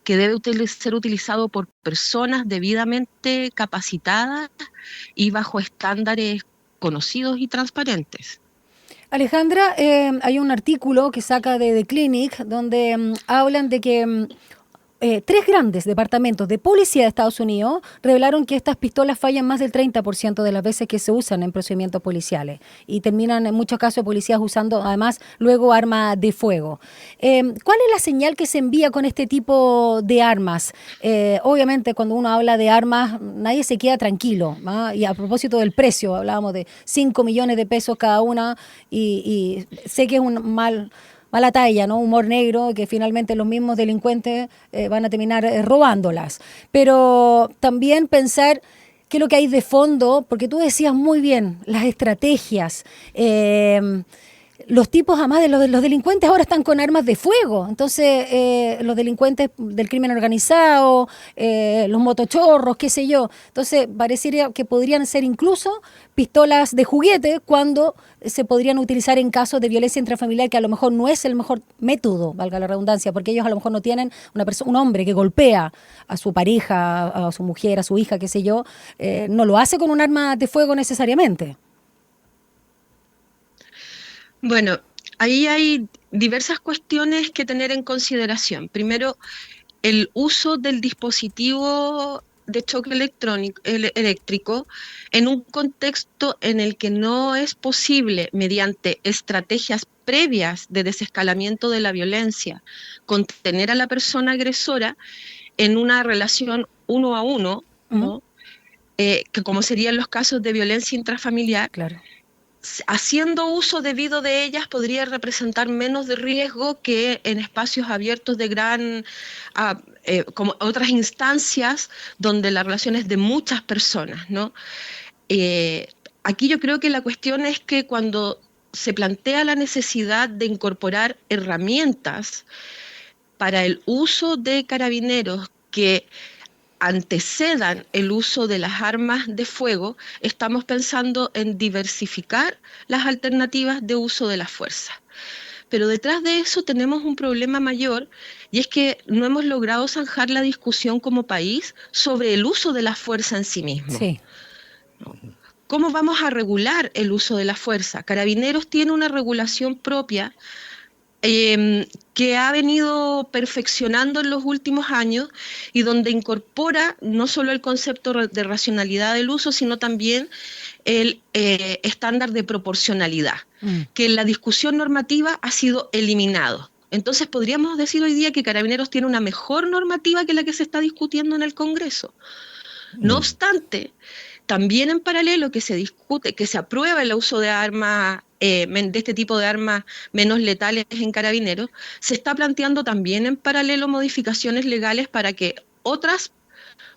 que debe ser utilizado por personas debidamente capacitadas y bajo estándares conocidos y transparentes. Alejandra, hay un artículo que saca de The Clinic donde hablan de que 3 grandes departamentos de policía de Estados Unidos revelaron que estas pistolas fallan más del 30% de las veces que se usan en procedimientos policiales y terminan en muchos casos policías usando además luego armas de fuego. ¿Cuál es la señal que se envía con este tipo de armas? Obviamente cuando uno habla de armas nadie se queda tranquilo, ¿no? Y a propósito del precio, hablábamos de 5 millones de pesos cada una y sé que es un mala talla, ¿no? Humor negro, que finalmente los mismos delincuentes van a terminar robándolas. Pero también pensar qué es lo que hay de fondo, porque tú decías muy bien, las estrategias, los tipos, además de los delincuentes, ahora están con armas de fuego. Entonces, los delincuentes del crimen organizado, los motochorros, qué sé yo. Entonces, parecería que podrían ser incluso pistolas de juguete cuando se podrían utilizar en casos de violencia intrafamiliar, que a lo mejor no es el mejor método, valga la redundancia, porque ellos a lo mejor no tienen un hombre que golpea a su pareja, a su mujer, a su hija, qué sé yo, no lo hace con un arma de fuego necesariamente. Bueno, ahí hay diversas cuestiones que tener en consideración. Primero, el uso del dispositivo de choque eléctrico en un contexto en el que no es posible, mediante estrategias previas de desescalamiento de la violencia, contener a la persona agresora en una relación uno a uno, ¿no? Que como serían los casos de violencia intrafamiliar. Claro. haciendo uso debido de ellas podría representar menos de riesgo que en espacios abiertos de como otras instancias donde la relación es de muchas personas, ¿no? Aquí yo creo que la cuestión es que cuando se plantea la necesidad de incorporar herramientas para el uso de carabineros que antecedan el uso de las armas de fuego, estamos pensando en diversificar las alternativas de uso de la fuerza. Pero detrás de eso tenemos un problema mayor, y es que no hemos logrado zanjar la discusión como país sobre el uso de la fuerza en sí mismo. Sí. ¿Cómo vamos a regular el uso de la fuerza? Carabineros tiene una regulación propia que ha venido perfeccionando en los últimos años y donde incorpora no solo el concepto de racionalidad del uso, sino también el estándar de proporcionalidad, que en la discusión normativa ha sido eliminado. Entonces podríamos decir hoy día que Carabineros tiene una mejor normativa que la que se está discutiendo en el Congreso. No obstante, también en paralelo que se discute, que se aprueba el uso de armas, de este tipo de armas menos letales en Carabineros, se está planteando también en paralelo modificaciones legales para que otras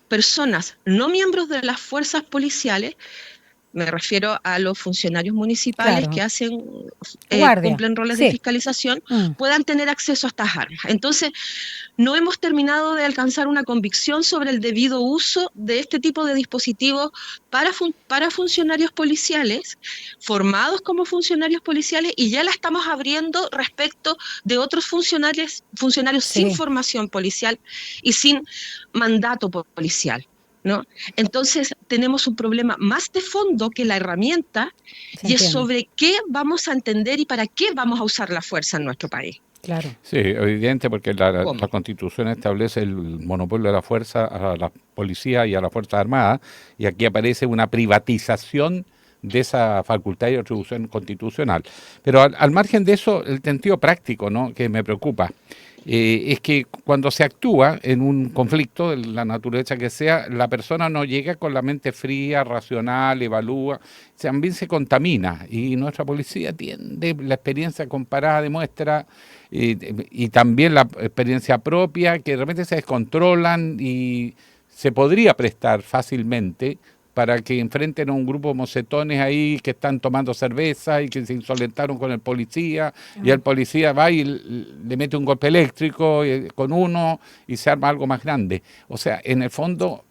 personas no miembros de las fuerzas policiales, me refiero a los funcionarios municipales que hacen, cumplen roles de fiscalización, puedan tener acceso a estas armas. Entonces, no hemos terminado de alcanzar una convicción sobre el debido uso de este tipo de dispositivos para funcionarios policiales, formados como funcionarios policiales, y ya la estamos abriendo respecto de otros funcionarios sin formación policial y sin mandato policial, ¿no? Entonces tenemos un problema más de fondo que la herramienta, y es sobre qué vamos a entender y para qué vamos a usar la fuerza en nuestro país. Claro. Sí, evidente, porque la Constitución establece el monopolio de la fuerza a la policía y a las Fuerzas Armadas, y aquí aparece una privatización de esa facultad y atribución constitucional. Pero al margen de eso, el sentido práctico, ¿no?, que me preocupa, es que cuando se actúa en un conflicto, de la naturaleza que sea, la persona no llega con la mente fría, racional, evalúa, también se contamina, y nuestra policía tiende, la experiencia comparada demuestra, y también la experiencia propia, que de repente se descontrolan y se podría prestar fácilmente para que enfrenten a un grupo de mocetones ahí que están tomando cerveza y que se insolentaron con el policía, y el policía va y le mete un golpe eléctrico con uno y se arma algo más grande. O sea, en el fondo,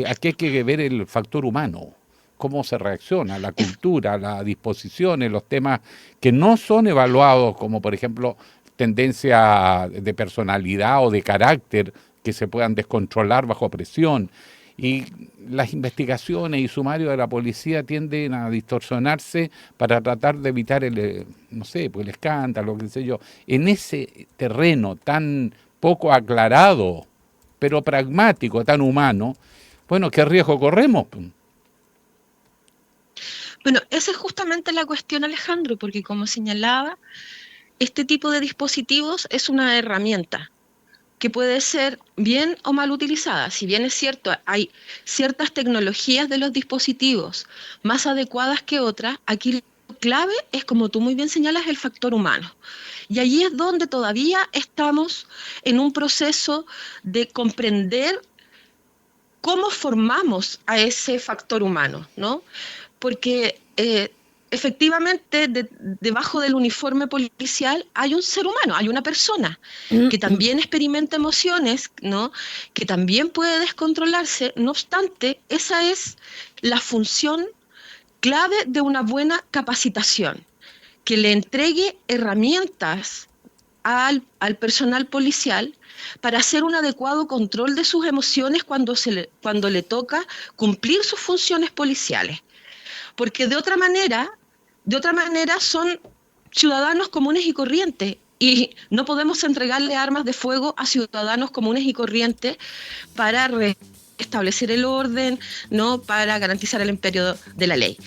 aquí hay que ver el factor humano, cómo se reacciona, la cultura, las disposiciones, los temas que no son evaluados, como por ejemplo tendencia de personalidad o de carácter que se puedan descontrolar bajo presión. Y las investigaciones y sumarios de la policía tienden a distorsionarse para tratar de evitar el escándalo, qué sé yo. En ese terreno tan poco aclarado, pero pragmático, tan humano, bueno, ¿qué riesgo corremos? Bueno, esa es justamente la cuestión, Alejandro, porque como señalaba, este tipo de dispositivos es una herramienta que puede ser bien o mal utilizada. Si bien es cierto, hay ciertas tecnologías de los dispositivos más adecuadas que otras, aquí lo clave es, como tú muy bien señalas, el factor humano. Y allí es donde todavía estamos en un proceso de comprender cómo formamos a ese factor humano, ¿no? Porque efectivamente, debajo del uniforme policial hay un ser humano, hay una persona que también experimenta emociones, ¿no?, que también puede descontrolarse. No obstante, esa es la función clave de una buena capacitación, que le entregue herramientas al personal policial para hacer un adecuado control de sus emociones cuando le toca cumplir sus funciones policiales. Porque de otra manera son ciudadanos comunes y corrientes, y no podemos entregarle armas de fuego a ciudadanos comunes y corrientes para restablecer el orden, ¿no?, para garantizar el imperio de la ley.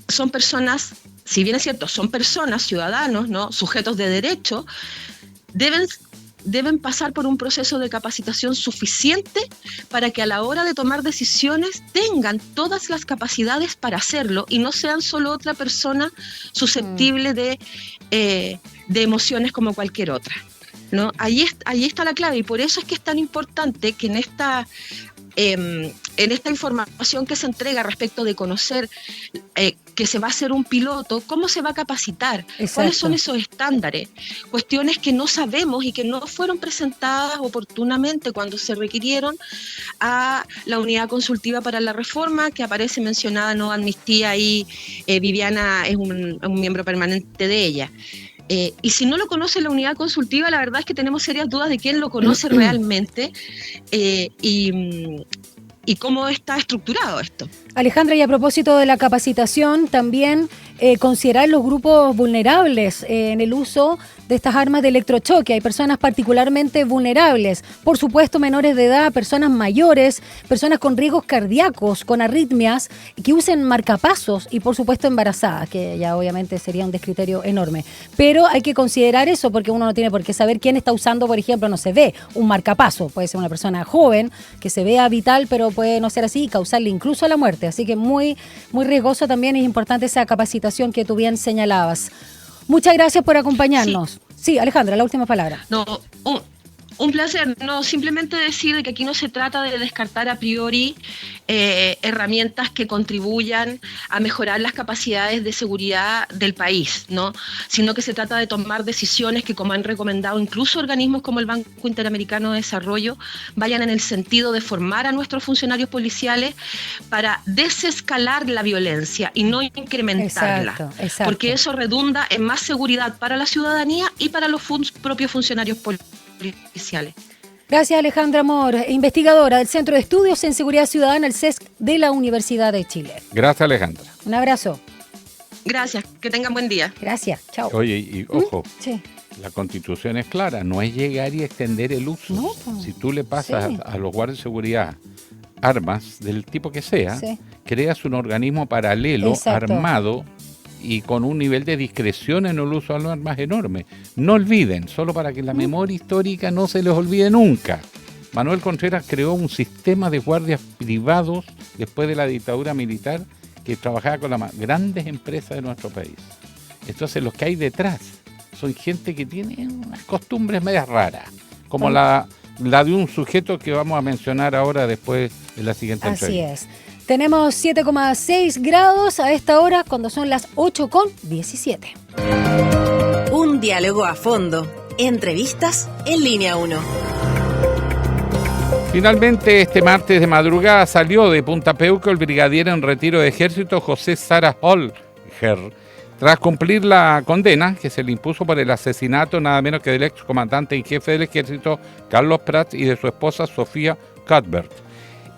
Son personas, si bien es cierto, son personas, ciudadanos, ¿no?, sujetos de derecho, deben deben pasar por un proceso de capacitación suficiente para que a la hora de tomar decisiones tengan todas las capacidades para hacerlo y no sean solo otra persona susceptible de emociones como cualquier otra, ¿no? Ahí está la clave, y por eso es que es tan importante que en esta información que se entrega respecto de conocer que se va a hacer un piloto, cómo se va a capacitar, cuáles son esos estándares, cuestiones que no sabemos y que no fueron presentadas oportunamente cuando se requirieron a la unidad consultiva para la reforma, que aparece mencionada No Amnistía, y Viviana es un miembro permanente de ella. Y si no lo conoce la unidad consultiva, la verdad es que tenemos serias dudas de quién lo conoce realmente y cómo está estructurado esto. Alejandra, y a propósito de la capacitación, también considerar los grupos vulnerables en el uso de estas armas de electrochoque. Hay personas particularmente vulnerables, por supuesto menores de edad, personas mayores, personas con riesgos cardíacos, con arritmias, que usen marcapasos y por supuesto embarazadas, que ya obviamente sería un descriterio enorme. Pero hay que considerar eso porque uno no tiene por qué saber quién está usando, por ejemplo, no se ve un marcapaso. Puede ser una persona joven que se vea vital, pero puede no ser así y causarle incluso la muerte. Así que muy, muy riesgoso también, es importante esa capacitación que tú bien señalabas. Muchas gracias por acompañarnos. Sí, Alejandra, la última palabra. No, un placer. No, simplemente decir que aquí no se trata de descartar a priori herramientas que contribuyan a mejorar las capacidades de seguridad del país, ¿no? Sino que se trata de tomar decisiones que, como han recomendado incluso organismos como el Banco Interamericano de Desarrollo, vayan en el sentido de formar a nuestros funcionarios policiales para desescalar la violencia y no incrementarla. Exacto. Porque eso redunda en más seguridad para la ciudadanía y para los propios funcionarios policiales. Gracias, Alejandra Amor, investigadora del Centro de Estudios en Seguridad Ciudadana, el CESC de la Universidad de Chile. Gracias, Alejandra. Un abrazo. Gracias, que tengan buen día. Gracias, chao. Oye, y ojo, sí. La Constitución es clara, no es llegar y extender el uso. No, si tú le pasas a los guardias de seguridad armas del tipo que sea, creas un organismo paralelo, armado y con un nivel de discreción en el uso de las armas enorme. No olviden, solo para que la memoria histórica no se les olvide nunca, Manuel Contreras creó un sistema de guardias privados después de la dictadura militar que trabajaba con las grandes empresas de nuestro país. Entonces los que hay detrás son gente que tiene unas costumbres medias raras, como la de un sujeto que vamos a mencionar ahora después de la siguiente entrevista. Así es. Tenemos 7,6 grados a esta hora cuando son las 8:17. Un diálogo a fondo. Entrevistas en Línea 1. Finalmente, este martes de madrugada salió de Punta Peuco el brigadier en retiro de ejército José Sara Holger, tras cumplir la condena que se le impuso por el asesinato nada menos que del excomandante en jefe del ejército Carlos Prats y de su esposa Sofía Cuthbert.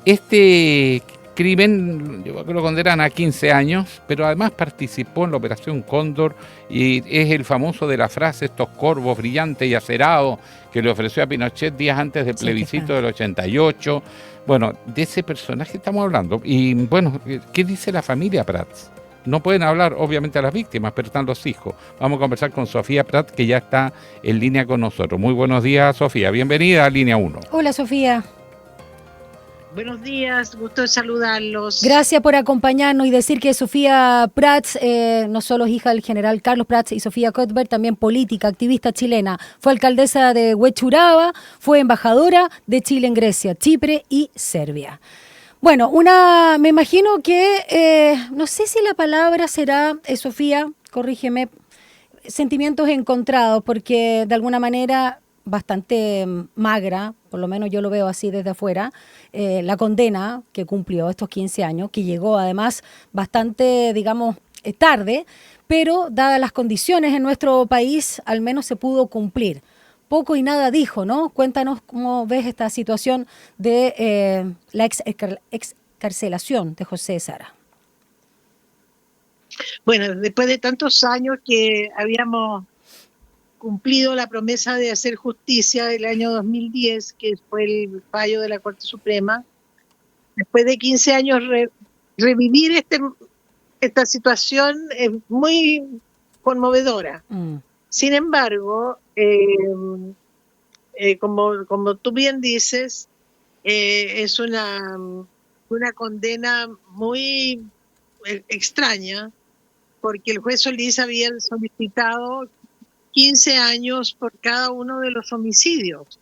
Este crimen, yo creo que lo condenan a 15 años, pero además participó en la Operación Cóndor y es el famoso de la frase, estos corvos brillantes y acerados que le ofreció a Pinochet días antes del plebiscito del 88. Bueno, de ese personaje estamos hablando. Y bueno, ¿qué dice la familia Prats? No pueden hablar, obviamente, a las víctimas, pero están los hijos. Vamos a conversar con Sofía Prats, que ya está en línea con nosotros. Muy buenos días, Sofía. Bienvenida a Línea 1. Hola, Sofía. Buenos días, gusto de saludarlos. Gracias por acompañarnos y decir que Sofía Prats no solo es hija del general Carlos Prats y Sofía Cuthbert, también política, activista chilena. Fue alcaldesa de Huechuraba, fue embajadora de Chile en Grecia, Chipre y Serbia. Bueno, me imagino que, no sé si la palabra será, Sofía, corrígeme, sentimientos encontrados, porque de alguna manera bastante magra, por lo menos yo lo veo así desde afuera, la condena que cumplió estos 15 años, que llegó además bastante, digamos, tarde, pero dadas las condiciones en nuestro país, al menos se pudo cumplir. Poco y nada dijo, ¿no? Cuéntanos cómo ves esta situación de la excarcelación de José Sara. Bueno, después de tantos años que habíamos cumplido la promesa de hacer justicia del año 2010, que fue el fallo de la Corte Suprema, después de 15 años revivir esta situación es muy conmovedora. Sin embargo, como tú bien dices, es una condena muy extraña, porque el juez Solís había solicitado 15 años por cada uno de los homicidios.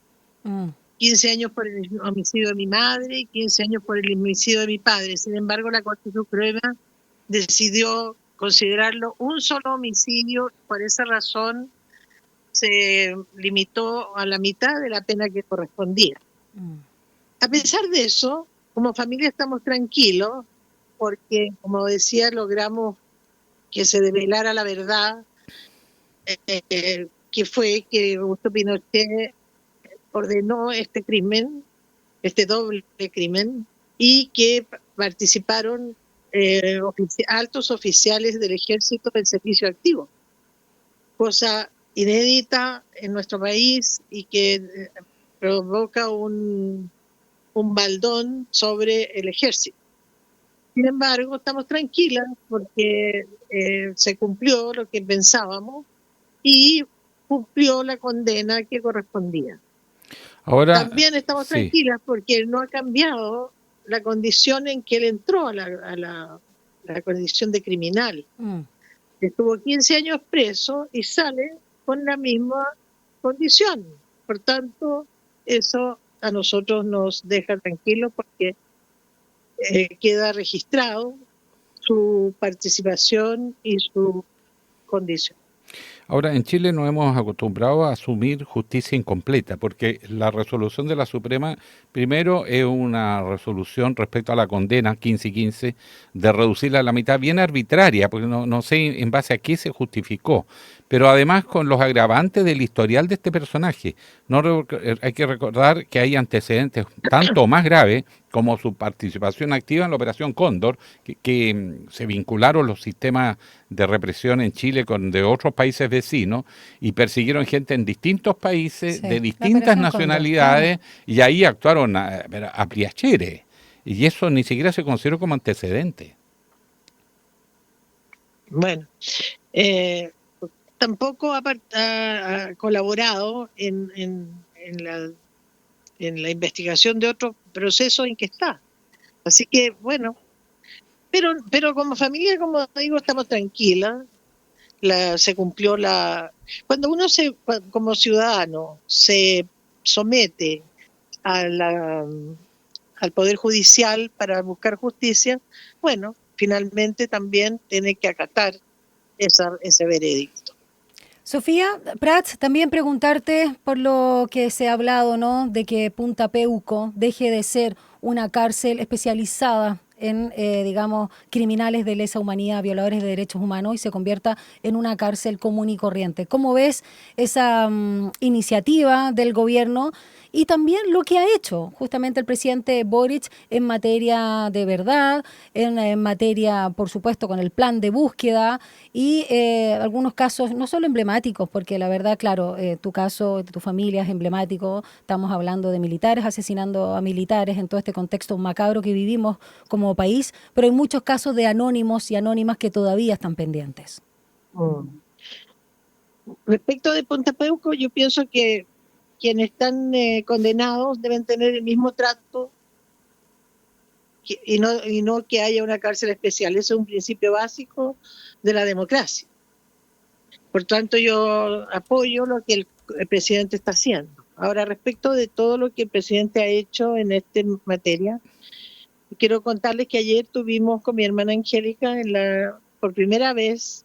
15 años por el homicidio de mi madre y 15 años por el homicidio de mi padre. Sin embargo, la Corte Suprema decidió considerarlo un solo homicidio. Por esa razón se limitó a la mitad de la pena que correspondía. A pesar de eso, como familia estamos tranquilos porque, como decía, logramos que se develara la verdad, que fue que Augusto Pinochet ordenó este crimen, este doble crimen, y que participaron altos oficiales del ejército del servicio activo, cosa inédita en nuestro país y que provoca un baldón sobre el ejército. Sin embargo, estamos tranquilas porque se cumplió lo que pensábamos y cumplió la condena que correspondía. Ahora, también estamos tranquilas porque no ha cambiado la condición en que él entró a la condición de criminal. Estuvo 15 años preso y sale con la misma condición. Por tanto, eso a nosotros nos deja tranquilos porque queda registrado su participación y su condición. Ahora, en Chile nos hemos acostumbrado a asumir justicia incompleta, porque la resolución de la Suprema, primero, es una resolución respecto a la condena 15 y 15, de reducirla a la mitad, bien arbitraria, porque no sé en base a qué se justificó, pero además con los agravantes del historial de este personaje. Hay que recordar que hay antecedentes tanto más graves como su participación activa en la Operación Cóndor, que se vincularon los sistemas de represión en Chile con de otros países vecinos y persiguieron gente en distintos países, de distintas nacionalidades, Cóndor, y ahí actuaron a pliachere, y eso ni siquiera se consideró como antecedente. Bueno, tampoco ha colaborado en la investigación de otros procesos en que está. Así que, bueno, pero como familia, como digo, estamos tranquilas. Se cumplió cuando uno como ciudadano se somete al Poder Judicial para buscar justicia, bueno, finalmente también tiene que acatar ese veredicto. Sofía Prats, también preguntarte por lo que se ha hablado, ¿no?, de que Punta Peuco deje de ser una cárcel especializada en, digamos, criminales de lesa humanidad, violadores de derechos humanos, y se convierta en una cárcel común y corriente. ¿Cómo ves esa iniciativa del gobierno y también lo que ha hecho justamente el presidente Boric en materia de verdad, en materia, por supuesto, con el plan de búsqueda y algunos casos no solo emblemáticos, porque la verdad, claro, tu caso, tu familia es emblemático, estamos hablando de militares asesinando a militares en todo este contexto macabro que vivimos como país, pero hay muchos casos de anónimos y anónimas que todavía están pendientes. Respecto de Punta Peuco, yo pienso que quienes están condenados deben tener el mismo trato y no que haya una cárcel especial. Eso es un principio básico de la democracia. Por tanto, yo apoyo lo que el presidente está haciendo. Ahora, respecto de todo lo que el presidente ha hecho en esta materia, quiero contarles que ayer tuvimos con mi hermana Angélica por primera vez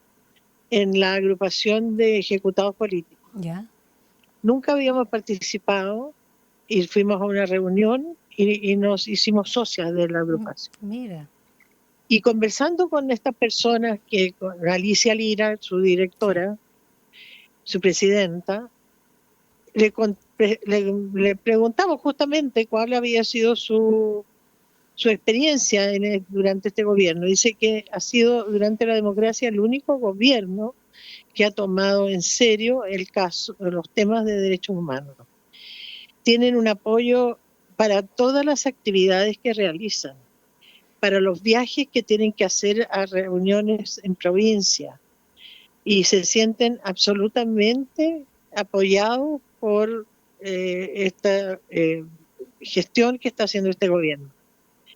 en la agrupación de ejecutados políticos. ¿Ya? Nunca habíamos participado y fuimos a una reunión y nos hicimos socias de la agrupación. Mira. Y conversando con estas personas, con Alicia Lira, su directora, su presidenta, le preguntamos justamente cuál había sido su experiencia durante este gobierno. Dice que ha sido durante la democracia el único gobierno que ha tomado en serio los temas de derechos humanos. Tienen un apoyo para todas las actividades que realizan, para los viajes que tienen que hacer a reuniones en provincia, y se sienten absolutamente apoyados por esta gestión que está haciendo este gobierno.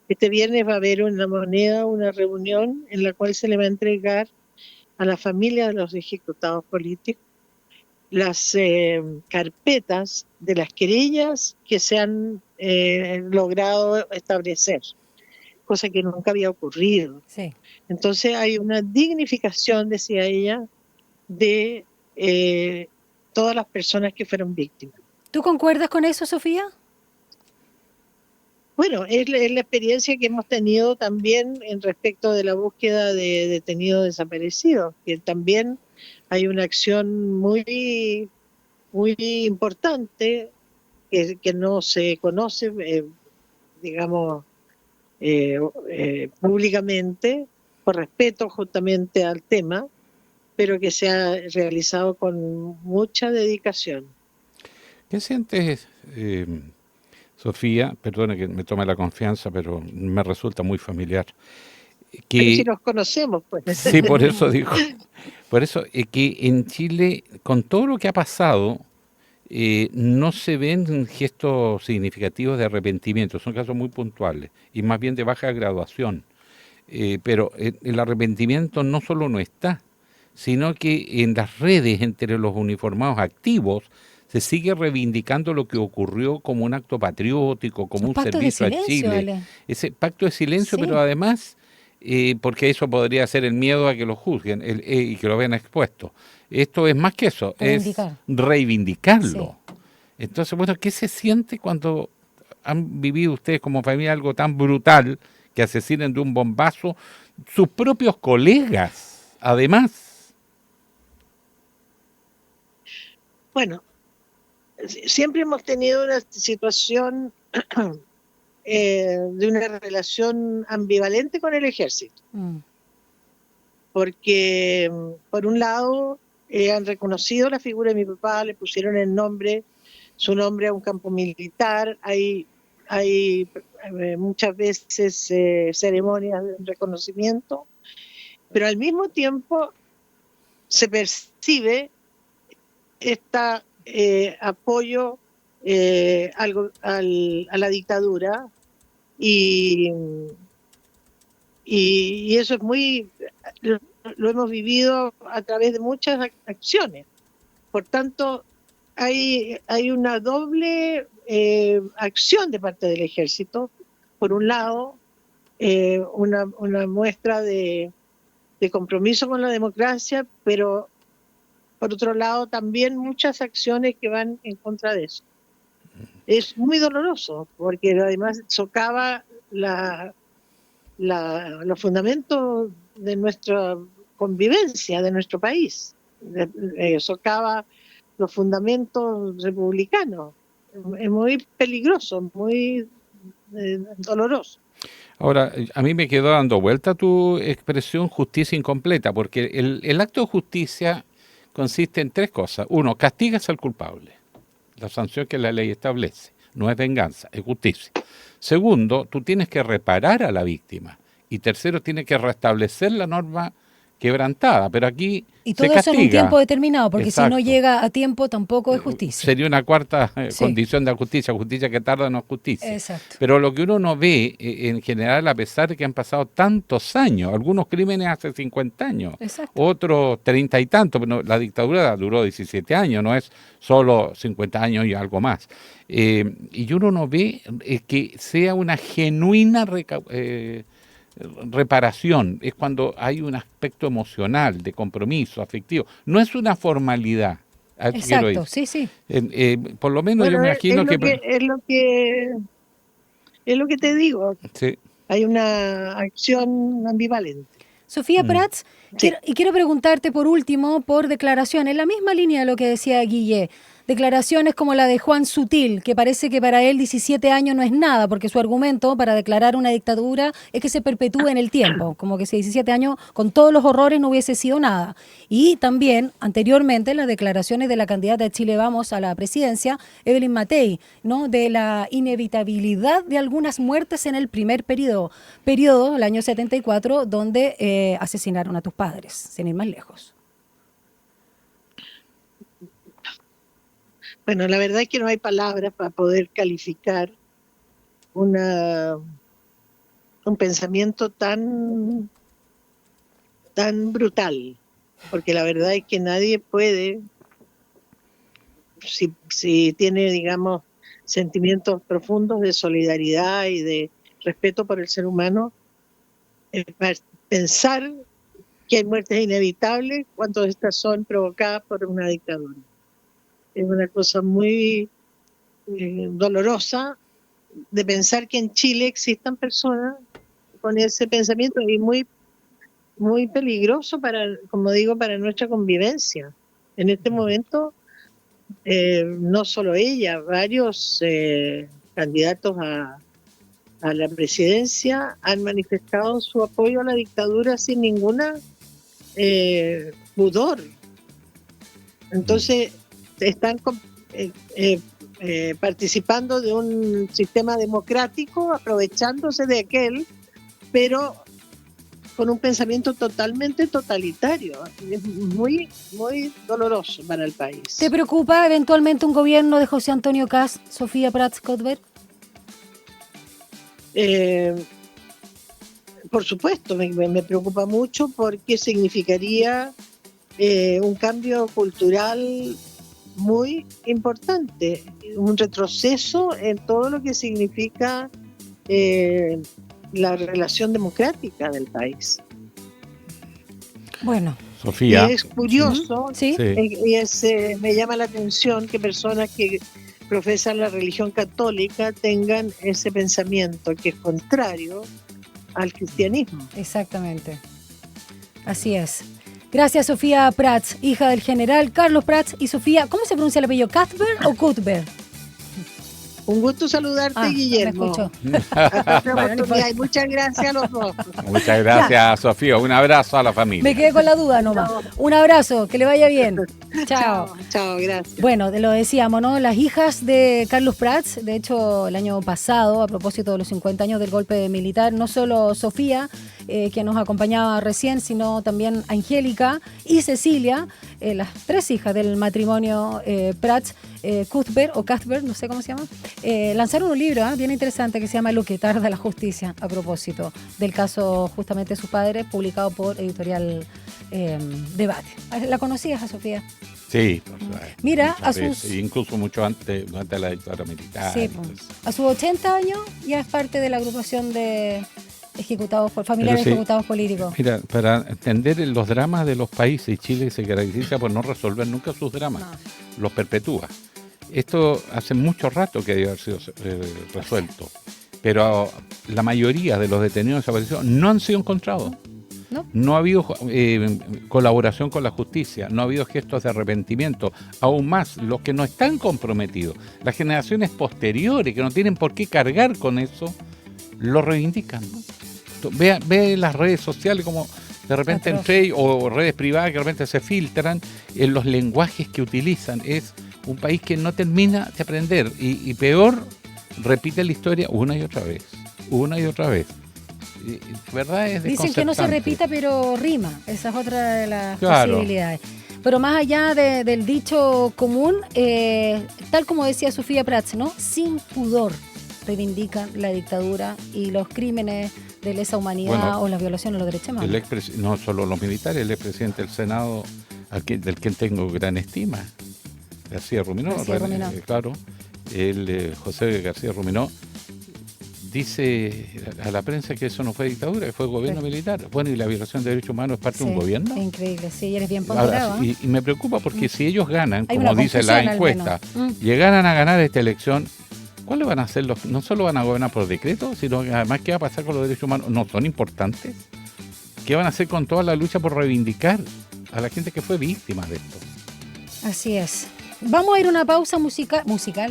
Este viernes va a haber una reunión en la cual se le va a entregar a la familia de los ejecutados políticos las carpetas de las querellas que se han logrado establecer, cosa que nunca había ocurrido. Sí. Entonces hay una dignificación, decía ella, de todas las personas que fueron víctimas. ¿Tú concuerdas con eso, Sofía? Bueno, es la experiencia que hemos tenido también en respecto de la búsqueda de detenidos desaparecidos, que también hay una acción muy, muy importante que no se conoce, digamos, públicamente, por respeto justamente al tema, pero que se ha realizado con mucha dedicación. ¿Qué sientes, Sofía? Perdona que me tome la confianza, pero me resulta muy familiar. Pero si nos conocemos, pues. Sí, por eso digo. Por eso, que en Chile, con todo lo que ha pasado, no se ven gestos significativos de arrepentimiento. Son casos muy puntuales y más bien de baja graduación. Pero el arrepentimiento no solo no está, sino que en las redes entre los uniformados activos se sigue reivindicando lo que ocurrió como un acto patriótico, como un servicio a Chile. Ale. Ese pacto de silencio, sí. Pero además, porque eso podría ser el miedo a que lo juzguen y que lo vean expuesto. Esto es más que eso, es reivindicarlo. Sí. Entonces, bueno, ¿qué se siente cuando han vivido ustedes como familia algo tan brutal que asesinen de un bombazo sus propios colegas, además? Bueno, siempre hemos tenido una situación de una relación ambivalente con el ejército. Porque, por un lado, han reconocido la figura de mi papá, le pusieron su nombre a un campo militar, hay muchas veces ceremonias de reconocimiento, pero al mismo tiempo se percibe apoyo a la dictadura y eso es lo hemos vivido a través de muchas acciones. Por tanto, hay una doble acción de parte del ejército. Por un lado, una muestra de compromiso con la democracia, pero por otro lado también muchas acciones que van en contra de eso. Es muy doloroso, porque además socava los fundamentos de nuestra convivencia, de nuestro país. Socava los fundamentos republicanos. Es muy peligroso, muy doloroso. Ahora, a mí me quedó dando vuelta tu expresión justicia incompleta, porque el acto de justicia consiste en tres cosas. Uno, castigas al culpable, la sanción que la ley establece. No es venganza, es justicia. Segundo, tú tienes que reparar a la víctima. Y tercero, tienes que restablecer la norma quebrantada, pero aquí y todo eso en un tiempo determinado, porque exacto. Si no llega a tiempo tampoco es justicia. Sería una cuarta condición de justicia que tarda no es justicia. Exacto. Pero lo que uno no ve en general, a pesar de que han pasado tantos años, algunos crímenes hace 50 años, exacto. Otros 30 y tantos, pero la dictadura duró 17 años, no es solo 50 años y algo más. Y uno no ve que sea una genuina reparación, es cuando hay un aspecto emocional, de compromiso, afectivo. No es una formalidad. Exacto, sí. Por lo menos yo me imagino Es lo que te digo. Sí. Hay una acción ambivalente. Sofía Prats, sí. quiero preguntarte por último por declaraciones, en la misma línea de lo que decía Guille. Declaraciones como la de Juan Sutil, que parece que para él 17 años no es nada, porque su argumento para declarar una dictadura es que se perpetúe en el tiempo, como que si 17 años con todos los horrores no hubiese sido nada. Y también, anteriormente, las declaraciones de la candidata de Chile Vamos a la presidencia, Evelyn Matei, ¿no? De la inevitabilidad de algunas muertes en el primer periodo, el año 74, donde asesinaron a tus padres, sin ir más lejos. Bueno, la verdad es que no hay palabras para poder calificar un pensamiento tan brutal, porque la verdad es que nadie puede, si tiene, digamos, sentimientos profundos de solidaridad y de respeto por el ser humano, pensar que hay muertes inevitables cuando estas son provocadas por una dictadura. Es una cosa muy dolorosa de pensar que en Chile existan personas con ese pensamiento y muy, muy peligroso como digo, para nuestra convivencia. En este momento, no solo ella, varios candidatos a la presidencia han manifestado su apoyo a la dictadura sin ninguna pudor. Entonces, están participando de un sistema democrático, aprovechándose de aquel, pero con un pensamiento totalmente totalitario. Es muy, muy doloroso para el país. ¿Te preocupa eventualmente un gobierno de José Antonio Kast, Sofía Prats-Cuthbert? Por supuesto, me preocupa mucho porque significaría un cambio cultural muy importante, un retroceso en todo lo que significa la relación democrática del país. Bueno, Sofía. Y es curioso, ¿sí? Me llama la atención que personas que profesan la religión católica tengan ese pensamiento que es contrario al cristianismo. Exactamente. Así es. Gracias, Sofía Prats, hija del general Carlos Prats. Y Sofía, ¿cómo se pronuncia el apellido? ¿Cuthbert o Cuthbert? Un gusto saludarte, Guillermo. Me escucho. Hasta otra oportunidad y muchas gracias a los dos. Muchas gracias, Sofía. Un abrazo a la familia. Me quedé con la duda nomás. Un abrazo, que le vaya bien. Chao. Chao, gracias. Bueno, lo decíamos, ¿no? Las hijas de Carlos Prats, de hecho, el año pasado, a propósito de los 50 años del golpe militar, no solo Sofía, que nos acompañaba recién, sino también Angélica y Cecilia, las tres hijas del matrimonio Prats, Cuthbert o Cuthbert, no sé cómo se llama, lanzaron un libro bien interesante que se llama Lo que tarda la justicia, a propósito del caso justamente de sus padres, publicado por Editorial Debate. ¿La conocías a Sofía? Sí, mira, incluso mucho antes, durante la dictadura militar. Sí, a sus 80 años ya es parte de la agrupación de familiares ejecutados políticos. Mira, para entender los dramas de los países, Chile se caracteriza por no resolver nunca sus dramas, los perpetúa. Esto hace mucho rato que debe haber sido resuelto, pero la mayoría de los detenidos desaparecidos no han sido encontrados. No ha habido colaboración con la justicia, no ha habido gestos de arrepentimiento. Aún más, los que no están comprometidos, las generaciones posteriores que no tienen por qué cargar con eso, lo reivindican, ¿no? Ve las redes sociales como de repente entre o redes privadas que de repente se filtran en los lenguajes que utilizan. Es un país que no termina de aprender y peor, repite la historia una y otra vez. ¿Verdad? Es dicen que no se repita, pero rima. Esa es otra de las posibilidades. Pero más allá del dicho común, tal como decía Sofía Prats, ¿no? Sin pudor reivindican la dictadura y los crímenes de lesa humanidad o las violaciones de los derechos humanos. No solo los militares, el expresidente del Senado, del que tengo gran estima, García Ruminó. Claro, José García Ruminó dice a la prensa que eso no fue dictadura, que fue gobierno militar. Bueno, y la violación de derechos humanos es parte de un gobierno. Increíble, sí, eres bien ponderado. Ahora, y me preocupa porque si ellos ganan, como dice la encuesta, llegaran a ganar esta elección, ¿cuáles van a hacer no solo van a gobernar por decreto, sino además qué va a pasar con los derechos humanos? ¿No son importantes? ¿Qué van a hacer con toda la lucha por reivindicar a la gente que fue víctima de esto? Así es. Vamos a ir a una pausa musical,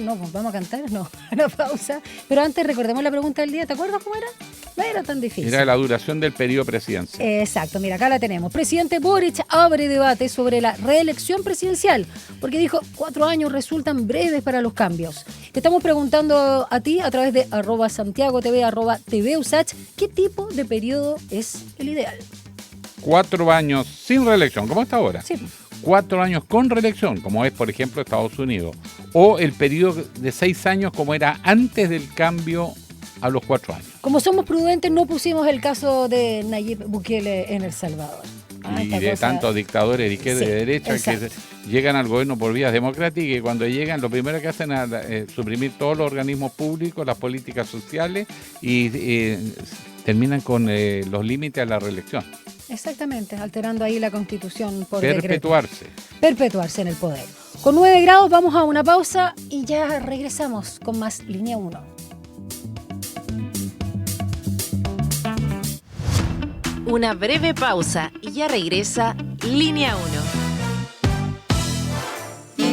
no, vamos a cantar, no, una pausa. Pero antes recordemos la pregunta del día, ¿te acuerdas cómo era? No era tan difícil. Era la duración del periodo presidencial. Exacto, mira, acá la tenemos. Presidente Boric abre debate sobre la reelección presidencial, porque dijo 4 años resultan breves para los cambios. Te estamos preguntando a ti a través de @SantiagoTV, @TVUSACH, ¿qué tipo de periodo es el ideal? 4 años sin reelección, como hasta ahora. Sí. 4 años con reelección, como es, por ejemplo, Estados Unidos, o el periodo de 6 años como era antes del cambio a los 4 años. Como somos prudentes, no pusimos el caso de Nayib Bukele en El Salvador. Y de tantos dictadores de izquierda y de derecha que llegan al gobierno por vías democráticas y que cuando llegan lo primero que hacen es suprimir todos los organismos públicos, las políticas sociales y terminan con los límites a la reelección. Exactamente, alterando ahí la Constitución por Perpetuarse. decreto. Perpetuarse en el poder. Con 9 grados vamos a una pausa y ya regresamos con más Línea 1. Una breve pausa y ya regresa Línea 1.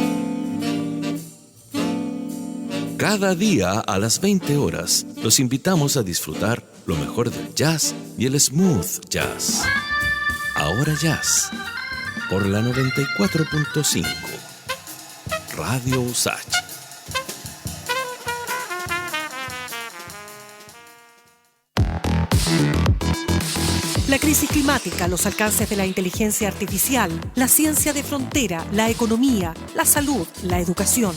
Cada día a las 20 horas los invitamos a disfrutar lo mejor del jazz y el smooth jazz. Ahora Jazz, por la 94.5, Radio USACH. La crisis climática, los alcances de la inteligencia artificial, la ciencia de frontera, la economía, la salud, la educación.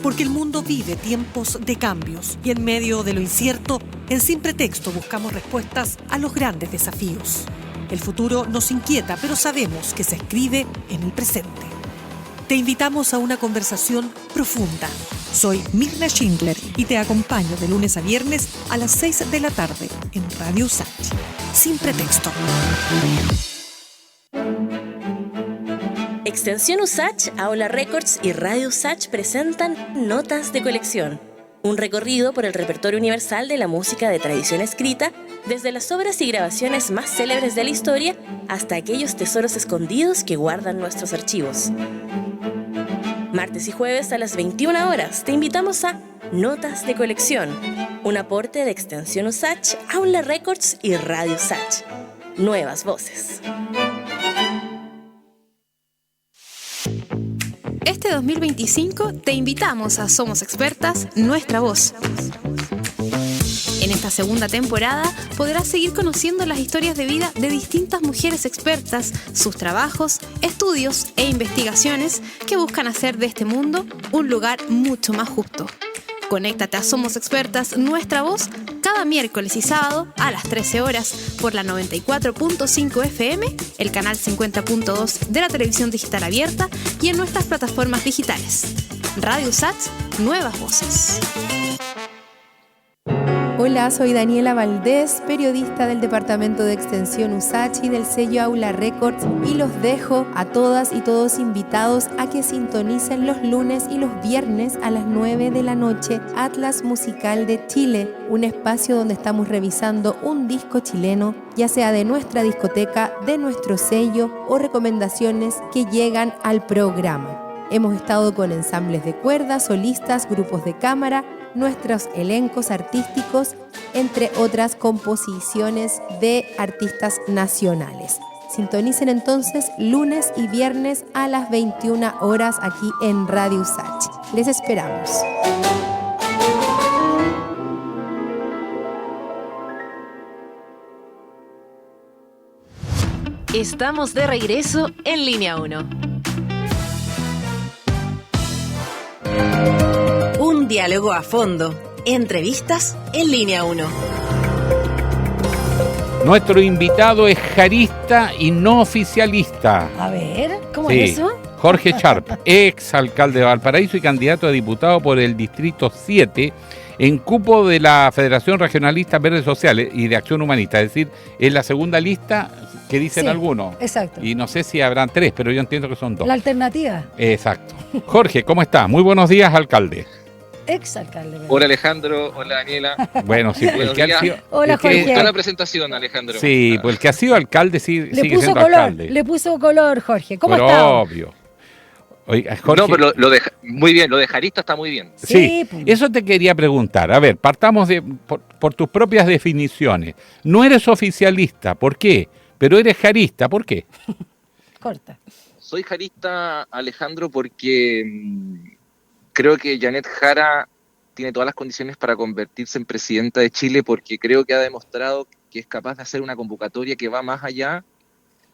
Porque el mundo vive tiempos de cambios y en medio de lo incierto, en Sin Pretexto buscamos respuestas a los grandes desafíos. El futuro nos inquieta, pero sabemos que se escribe en el presente. Te invitamos a una conversación profunda. Soy Mirna Schindler y te acompaño de lunes a viernes a las 6 de la tarde en Radio USACH. Sin Pretexto. Extensión USACH, Aula Records y Radio USACH presentan Notas de Colección, un recorrido por el repertorio universal de la música de tradición escrita, desde las obras y grabaciones más célebres de la historia hasta aquellos tesoros escondidos que guardan nuestros archivos. Martes y jueves a las 21 horas te invitamos a Notas de Colección, un aporte de Extensión USACH, Aula Records y Radio USACH. Nuevas voces. Este 2025 te invitamos a Somos Expertas, Nuestra Voz. En esta segunda temporada podrás seguir conociendo las historias de vida de distintas mujeres expertas, sus trabajos, estudios e investigaciones que buscan hacer de este mundo un lugar mucho más justo. Conéctate a Somos Expertas, Nuestra Voz, cada miércoles y sábado a las 13 horas por la 94.5 FM, el canal 50.2 de la televisión digital abierta y en nuestras plataformas digitales. Radio USACH, Nuevas Voces. Hola, soy Daniela Valdés, periodista del Departamento de Extensión USACH y del sello Aula Records, y los dejo a todas y todos invitados a que sintonicen los lunes y los viernes a las 9 de la noche Atlas Musical de Chile, un espacio donde estamos revisando un disco chileno, ya sea de nuestra discoteca, de nuestro sello o recomendaciones que llegan al programa. Hemos estado con ensambles de cuerdas, solistas, grupos de cámara, nuestros elencos artísticos, entre otras composiciones de artistas nacionales. Sintonicen entonces lunes y viernes a las 21 horas aquí en Radio USACH. Les esperamos. Estamos de regreso en Línea 1. Un diálogo a fondo. Entrevistas en Línea 1. Nuestro invitado es jarista y no oficialista. A ver, ¿cómo es eso? Jorge Sharp, ex alcalde de Valparaíso y candidato a diputado por el Distrito 7 en cupo de la Federación Regionalista Verdes Sociales y de Acción Humanista, es decir, en la segunda lista que dicen algunos. Exacto. Y no sé si habrán 3, pero yo entiendo que son 2. La alternativa. Exacto. Jorge, ¿cómo está? Muy buenos días, alcalde. Exalcalde. Hola Alejandro, hola Daniela. Bueno, sí, el que ha sido, hola Jorge. Me gustó la presentación, Alejandro. Sí, pues el que ha sido alcalde sigue siendo color, alcalde. Le puso color, Jorge. ¿Cómo pero está? Obvio. Oiga, Jorge, no, pero muy bien, lo de jarista está muy bien. Sí, eso te quería preguntar. A ver, partamos por tus propias definiciones. No eres oficialista, ¿por qué? Pero eres jarista, ¿por qué? Corta. Soy jarista, Alejandro, porque creo que Janet Jara tiene todas las condiciones para convertirse en presidenta de Chile, porque creo que ha demostrado que es capaz de hacer una convocatoria que va más allá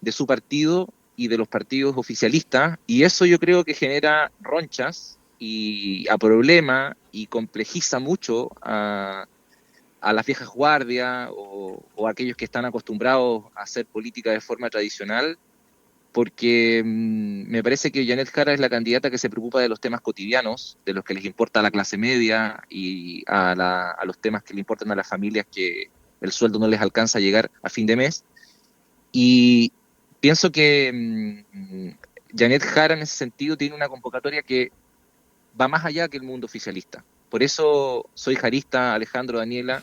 de su partido y de los partidos oficialistas, y eso yo creo que genera ronchas y a problema y complejiza mucho a las viejas guardias o a aquellos que están acostumbrados a hacer política de forma tradicional, porque me parece que Janet Jara es la candidata que se preocupa de los temas cotidianos, de los que les importa a la clase media y a los temas que le importan a las familias que el sueldo no les alcanza a llegar a fin de mes. Y pienso que Janet Jara en ese sentido tiene una convocatoria que va más allá que el mundo oficialista. Por eso soy jarista, Alejandro, Daniela,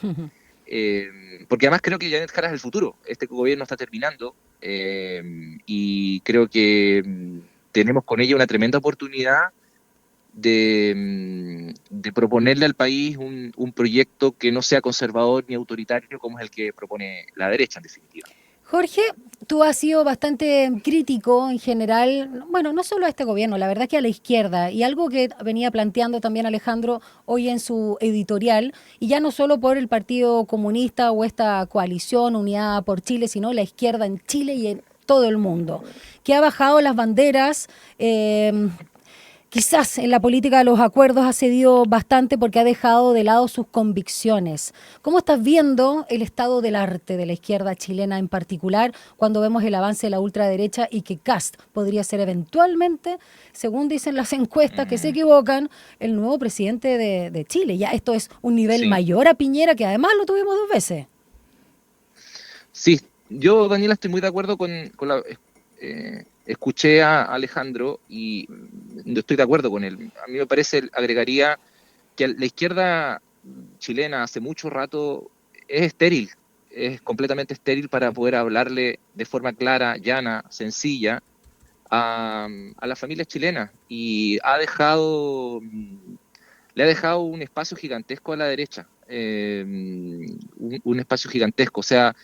porque además creo que Janet Jara es el futuro. Este gobierno está terminando y creo que tenemos con ella una tremenda oportunidad de proponerle al país un proyecto que no sea conservador ni autoritario como es el que propone la derecha, en definitiva. Jorge, tú has sido bastante crítico en general, bueno, no solo a este gobierno, la verdad que a la izquierda, y algo que venía planteando también Alejandro hoy en su editorial, y ya no solo por el Partido Comunista o esta coalición Unidad por Chile, sino la izquierda en Chile y en todo el mundo, que ha bajado las banderas. Quizás en la política de los acuerdos ha cedido bastante porque ha dejado de lado sus convicciones. ¿Cómo estás viendo el estado del arte de la izquierda chilena en particular cuando vemos el avance de la ultraderecha y que Kast podría ser eventualmente, según dicen las encuestas que se equivocan, el nuevo presidente de Chile? Ya esto es un nivel mayor a Piñera, que además lo tuvimos 2 veces. Sí, yo, Daniela, estoy muy de acuerdo con la... escuché a Alejandro y no estoy de acuerdo con él. A mí me parece, agregaría que la izquierda chilena hace mucho rato es estéril, es completamente estéril para poder hablarle de forma clara, llana, sencilla a las familias chilenas, y le ha dejado un espacio gigantesco a la derecha, un espacio gigantesco. O sea,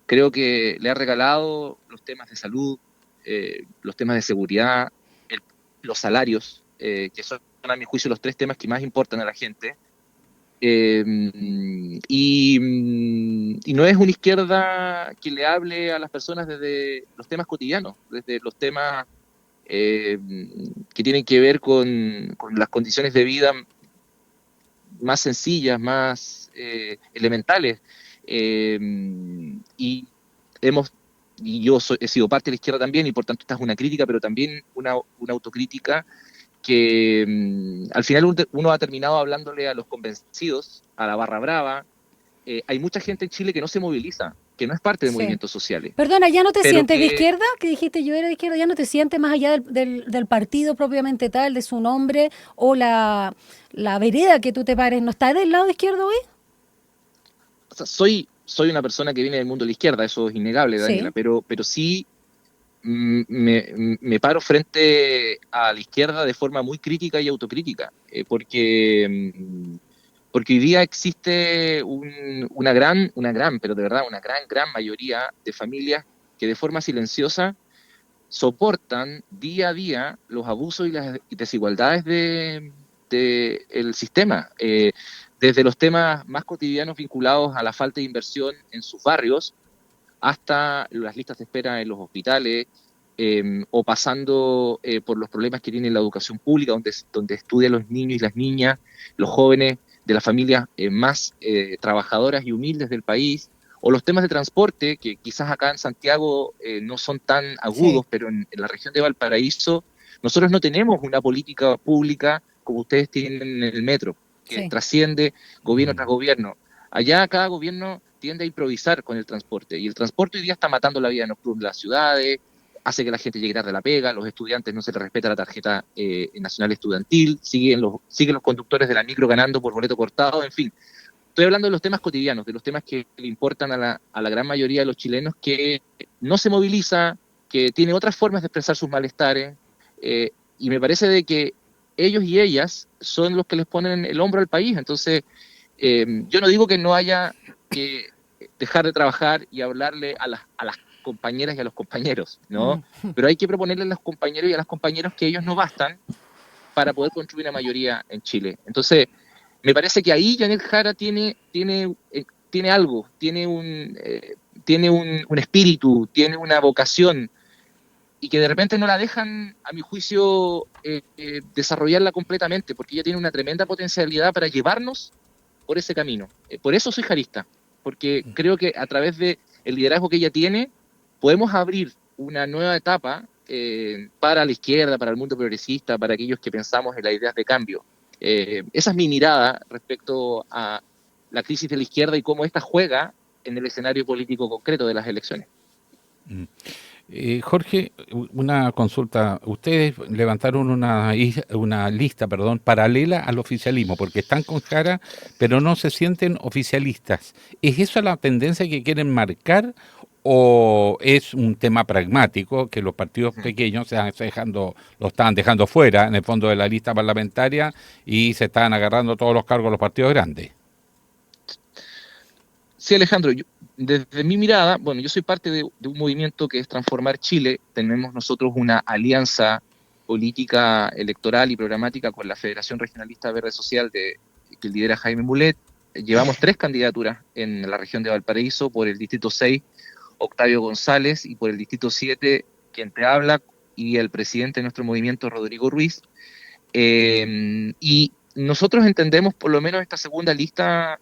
creo que le ha regalado los temas de salud, los temas de seguridad, los salarios, que son a mi juicio los 3 temas que más importan a la gente, y no es una izquierda que le hable a las personas desde los temas cotidianos, desde los temas que tienen que ver con las condiciones de vida más sencillas, más elementales, y yo he sido parte de la izquierda también, y por tanto esta es una crítica, pero también una autocrítica que al final uno ha terminado hablándole a los convencidos, a la barra brava. Hay mucha gente en Chile que no se moviliza, que no es parte de movimientos sociales. Perdona, ¿ya no te sientes de izquierda? Que dijiste yo era de izquierda, ¿ya no te sientes más allá del partido propiamente tal, de su nombre, o la vereda que tú te pares? ¿No estás del lado de izquierda hoy? O sea, soy una persona que viene del mundo de la izquierda, eso es innegable, Daniela, pero sí me paro frente a la izquierda de forma muy crítica y autocrítica, porque hoy día existe una gran, pero de verdad una gran mayoría de familias que de forma silenciosa soportan día a día los abusos y las desigualdades del sistema, desde los temas más cotidianos vinculados a la falta de inversión en sus barrios, hasta las listas de espera en los hospitales, o pasando por los problemas que tiene la educación pública, donde estudian los niños y las niñas, los jóvenes de las familias más trabajadoras y humildes del país, o los temas de transporte, que quizás acá en Santiago no son tan agudos, pero en la región de Valparaíso nosotros no tenemos una política pública como ustedes tienen en el metro, que trasciende gobierno tras gobierno. Allá cada gobierno tiende a improvisar con el transporte, y el transporte hoy día está matando la vida nocturna de las ciudades, hace que la gente llegue tarde a la pega, los estudiantes no se les respeta la tarjeta nacional estudiantil, siguen los conductores de la micro ganando por boleto cortado, en fin. Estoy hablando de los temas cotidianos, de los temas que le importan a la gran mayoría de los chilenos, que no se moviliza, que tiene otras formas de expresar sus malestares, y me parece de que ellos y ellas son los que les ponen el hombro al país. Entonces, yo no digo que no haya que dejar de trabajar y hablarle a las compañeras y a los compañeros, ¿no? Pero hay que proponerle a los compañeros y a las compañeras que ellos no bastan para poder construir una mayoría en Chile. Entonces, me parece que ahí Janet Jara tiene algo, tiene un espíritu, tiene una vocación y que de repente no la dejan, a mi juicio, desarrollarla completamente, porque ella tiene una tremenda potencialidad para llevarnos por ese camino. Por eso soy jarista, porque creo que a través del liderazgo que ella tiene, podemos abrir una nueva etapa para la izquierda, para el mundo progresista, para aquellos que pensamos en las ideas de cambio. Esa es mi mirada respecto a la crisis de la izquierda y cómo esta juega en el escenario político concreto de las elecciones. Jorge, una consulta. Ustedes levantaron una lista, paralela al oficialismo, porque están con Jara, pero no se sienten oficialistas. ¿Es esa la tendencia que quieren marcar o es un tema pragmático que los partidos pequeños lo estaban dejando fuera en el fondo de la lista parlamentaria y se estaban agarrando todos los cargos de los partidos grandes? Sí, Alejandro, desde mi mirada, yo soy parte de un movimiento que es Transformar Chile. Tenemos nosotros una alianza política, electoral y programática con la Federación Regionalista Verde Social que lidera Jaime Mulet. Llevamos 3 candidaturas en la región de Valparaíso, por el Distrito 6, Octavio González, y por el Distrito 7, quien te habla, y el presidente de nuestro movimiento, Rodrigo Ruiz. Y nosotros entendemos, por lo menos esta segunda lista,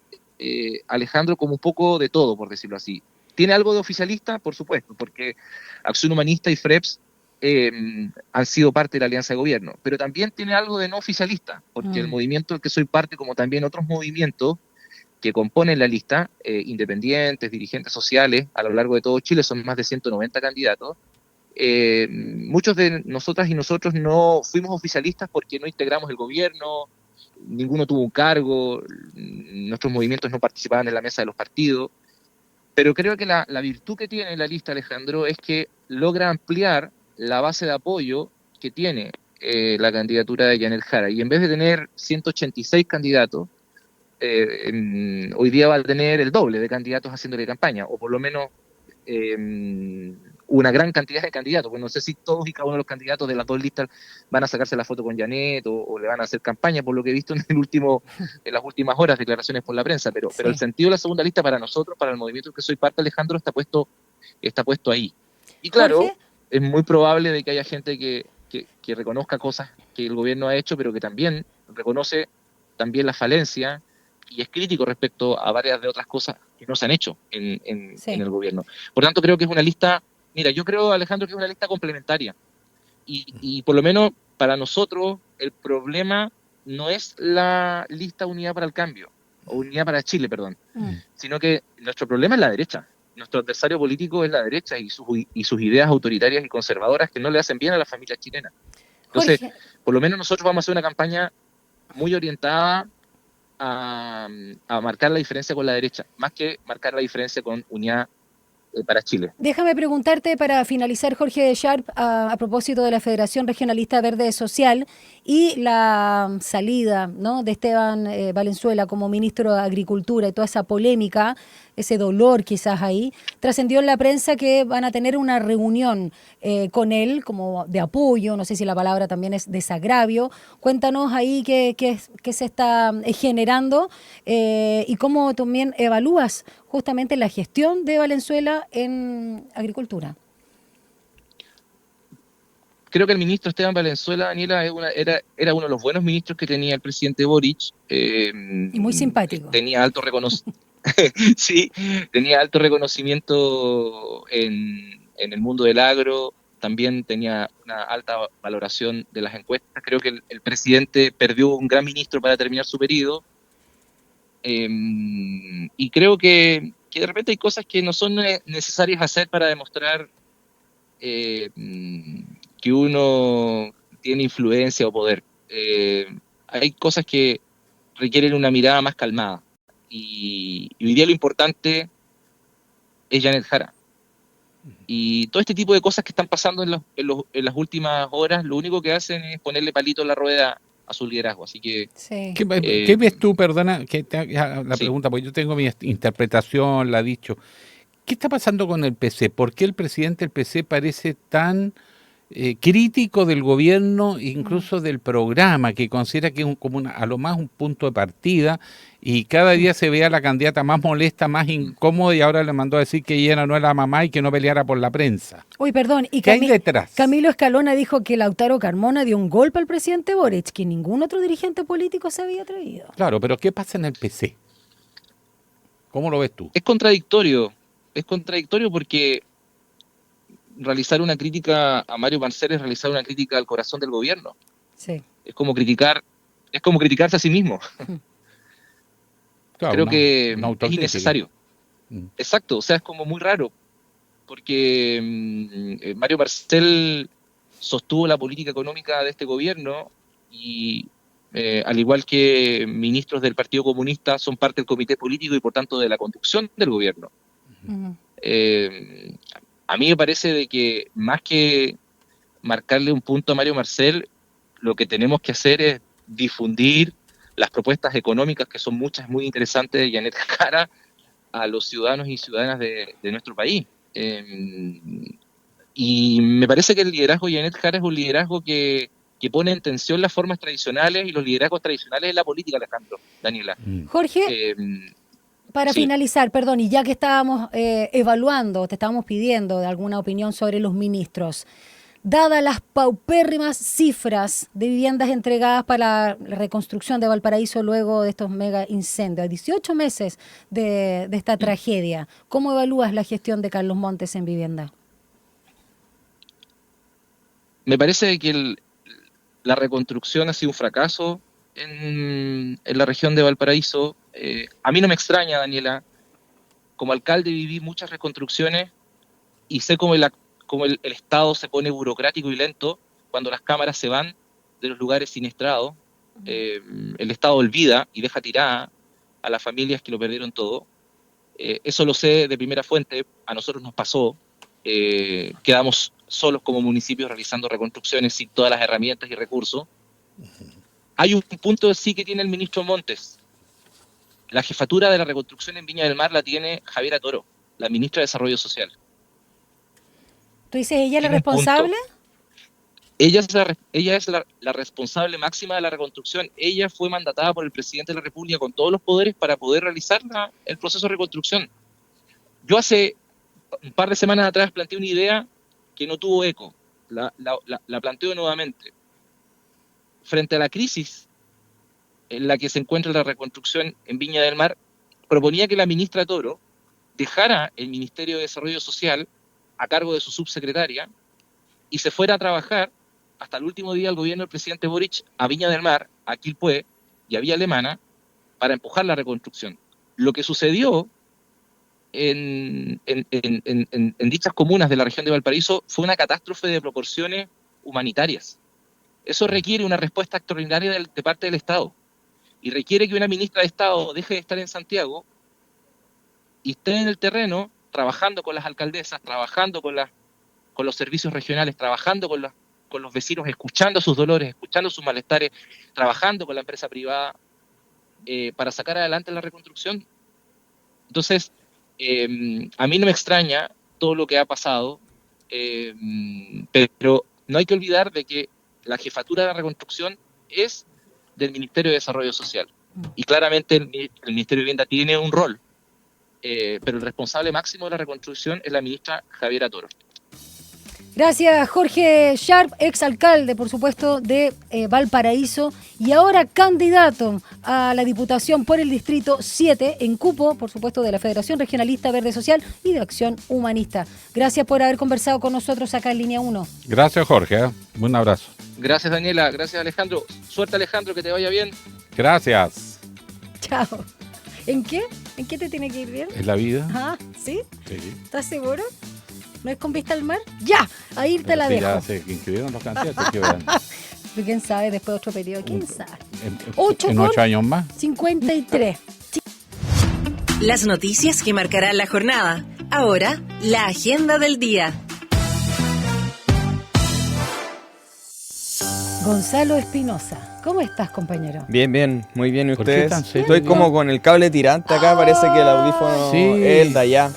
Alejandro, como un poco de todo, por decirlo así. ¿Tiene algo de oficialista? Por supuesto, porque Acción Humanista y FREPS han sido parte de la alianza de gobierno, pero también tiene algo de no oficialista, porque el movimiento del que soy parte, como también otros movimientos que componen la lista, independientes, dirigentes sociales, a lo largo de todo Chile, son más de 190 candidatos. Muchos de nosotras y nosotros no fuimos oficialistas porque no integramos el gobierno, ninguno tuvo un cargo, nuestros movimientos no participaban en la mesa de los partidos, pero creo que la virtud que tiene la lista, Alejandro, es que logra ampliar la base de apoyo que tiene la candidatura de Janet Jara, y en vez de tener 186 candidatos, hoy día va a tener el doble de candidatos haciéndole campaña, o por lo menos una gran cantidad de candidatos. Pues no sé si todos y cada uno de los candidatos de las 2 listas van a sacarse la foto con Janet o le van a hacer campaña, por lo que he visto en las últimas horas, declaraciones por la prensa, pero el sentido de la segunda lista para nosotros, para el movimiento que soy parte, Alejandro, está puesto ahí. Y claro, Jorge, es muy probable de que haya gente que reconozca cosas que el gobierno ha hecho, pero que también reconoce también la falencia y es crítico respecto a varias de otras cosas que no se han hecho en el gobierno. Por tanto, creo que es una lista, yo creo, Alejandro, que es una lista complementaria. Y por lo menos para nosotros el problema no es la lista Unidad para el Cambio, o Unidad para Chile, perdón, sino que nuestro problema es la derecha. Nuestro adversario político es la derecha y sus ideas autoritarias y conservadoras que no le hacen bien a la familia chilena. Entonces, Jorge, por lo menos nosotros vamos a hacer una campaña muy orientada a marcar la diferencia con la derecha, más que marcar la diferencia con Unidad para Chile. Déjame preguntarte para finalizar, Jorge de Sharp, a propósito de la Federación Regionalista Verde Social y la salida, ¿no?, de Esteban Valenzuela como ministro de Agricultura y toda esa polémica, ese dolor quizás ahí. Trascendió en la prensa que van a tener una reunión con él como de apoyo, no sé si la palabra también es desagravio. Cuéntanos ahí qué se está generando y cómo también evalúas justamente la gestión de Valenzuela en agricultura. Creo que el ministro Esteban Valenzuela, Daniela, era uno de los buenos ministros que tenía el presidente Boric. Y muy simpático. Tenía alto reconocimiento. Sí, tenía alto reconocimiento en el mundo del agro, también tenía una alta valoración de las encuestas. Creo que el presidente perdió un gran ministro para terminar su periodo. Y creo que de repente hay cosas que no son necesarias hacer para demostrar que uno tiene influencia o poder. Hay cosas que requieren una mirada más calmada. Y hoy día lo importante es Janet Jara. Y todo este tipo de cosas que están pasando en las últimas horas, lo único que hacen es ponerle palito en la rueda a su liderazgo. Así que... Sí. ¿Qué ves tú, perdona, que te haga la pregunta, porque yo tengo mi interpretación, la he dicho. ¿Qué está pasando con el PC? ¿Por qué el presidente del PC parece tan crítico del gobierno, incluso del programa, que considera que es a lo más un punto de partida, y cada día se veía la candidata más molesta, más incómoda, y ahora le mandó a decir que ella no era la mamá y que no peleara por la prensa. Uy, perdón, y ¿Qué hay detrás? Camilo Escalona dijo que Lautaro Carmona dio un golpe al presidente Boric, que ningún otro dirigente político se había atrevido. Claro, pero ¿qué pasa en el PC? ¿Cómo lo ves tú? Es contradictorio porque realizar una crítica a Mario Marcel es realizar una crítica al corazón del gobierno. Sí. Es como criticarse a sí mismo. Claro, Creo que es autocrítica. innecesario. Exacto, o sea, es como muy raro, porque Mario Marcel sostuvo la política económica de este gobierno y al igual que ministros del Partido Comunista son parte del comité político y por tanto de la conducción del gobierno. A mí me parece de que más que marcarle un punto a Mario Marcel, lo que tenemos que hacer es difundir las propuestas económicas, que son muchas, muy interesantes, de Janet Jara, a los ciudadanos y ciudadanas de nuestro país. Y me parece que el liderazgo de Janet Jara es un liderazgo que pone en tensión las formas tradicionales y los liderazgos tradicionales en la política, Alejandro, Daniela. Jorge, para sí. finalizar, perdón, y ya que estábamos evaluando, te estábamos pidiendo de alguna opinión sobre los ministros, dadas las paupérrimas cifras de viviendas entregadas para la reconstrucción de Valparaíso luego de estos mega incendios, a 18 meses de esta tragedia, ¿cómo evalúas la gestión de Carlos Montes en vivienda? Me parece que la reconstrucción ha sido un fracaso en la región de Valparaíso. A mí no me extraña, Daniela. Como alcalde viví muchas reconstrucciones y sé cómo el Estado se pone burocrático y lento cuando las cámaras se van de los lugares siniestrados. El Estado olvida y deja tirada a las familias que lo perdieron todo. Eso lo sé de primera fuente. A nosotros nos pasó. Quedamos solos como municipios realizando reconstrucciones sin todas las herramientas y recursos. Hay un punto sí que tiene el ministro Montes. La jefatura de la reconstrucción en Viña del Mar la tiene Javiera Toro, la ministra de Desarrollo Social. ¿Tú dices ella es la responsable? Ella es la responsable máxima de la reconstrucción. Ella fue mandatada por el presidente de la República con todos los poderes para poder realizar el proceso de reconstrucción. Yo hace un par de semanas atrás planteé una idea que no tuvo eco. La planteo nuevamente. Frente a la crisis en la que se encuentra la reconstrucción en Viña del Mar, proponía que la ministra Toro dejara el Ministerio de Desarrollo Social a cargo de su subsecretaria y se fuera a trabajar hasta el último día del gobierno del presidente Boric a Viña del Mar, a Quilpué y a Villa Alemana para empujar la reconstrucción. Lo que sucedió en dichas comunas de la región de Valparaíso fue una catástrofe de proporciones humanitarias. Eso requiere una respuesta extraordinaria de parte del Estado y requiere que una ministra de Estado deje de estar en Santiago y esté en el terreno trabajando con las alcaldesas, trabajando con los servicios regionales, trabajando con los vecinos, escuchando sus dolores, escuchando sus malestares, trabajando con la empresa privada para sacar adelante la reconstrucción. Entonces, a mí no me extraña todo lo que ha pasado, pero no hay que olvidar de que la jefatura de la reconstrucción es del Ministerio de Desarrollo Social. Y claramente el Ministerio de Vivienda tiene un rol, pero el responsable máximo de la reconstrucción es la ministra Javiera Toro. Gracias, Jorge Sharp, exalcalde, por supuesto, de Valparaíso y ahora candidato a la Diputación por el Distrito 7 en cupo, por supuesto, de la Federación Regionalista Verde Social y de Acción Humanista. Gracias por haber conversado con nosotros acá en Línea 1. Gracias, Jorge. Un abrazo. Gracias, Daniela. Gracias, Alejandro. Suerte, Alejandro, que te vaya bien. Gracias. Chao. ¿En qué? ¿En qué te tiene que ir bien? ¿En la vida? Ah, ¿sí? Sí. ¿Estás seguro? ¿No es con vista al mar? ¡Ya! Ahí te la dejo. Ya se inscribieron los candidatos. ¿Quién sabe? Después de otro periodo. ¿Quién sabe? En 8 años más. 53. Las noticias que marcarán la jornada. Ahora, la agenda del día. Gonzalo Espinosa. ¿Cómo estás, compañero? Bien, muy bien. ¿Y ustedes? ¿Por qué tan serio? Estoy como con el cable tirante acá, parece que el audífono es el de allá.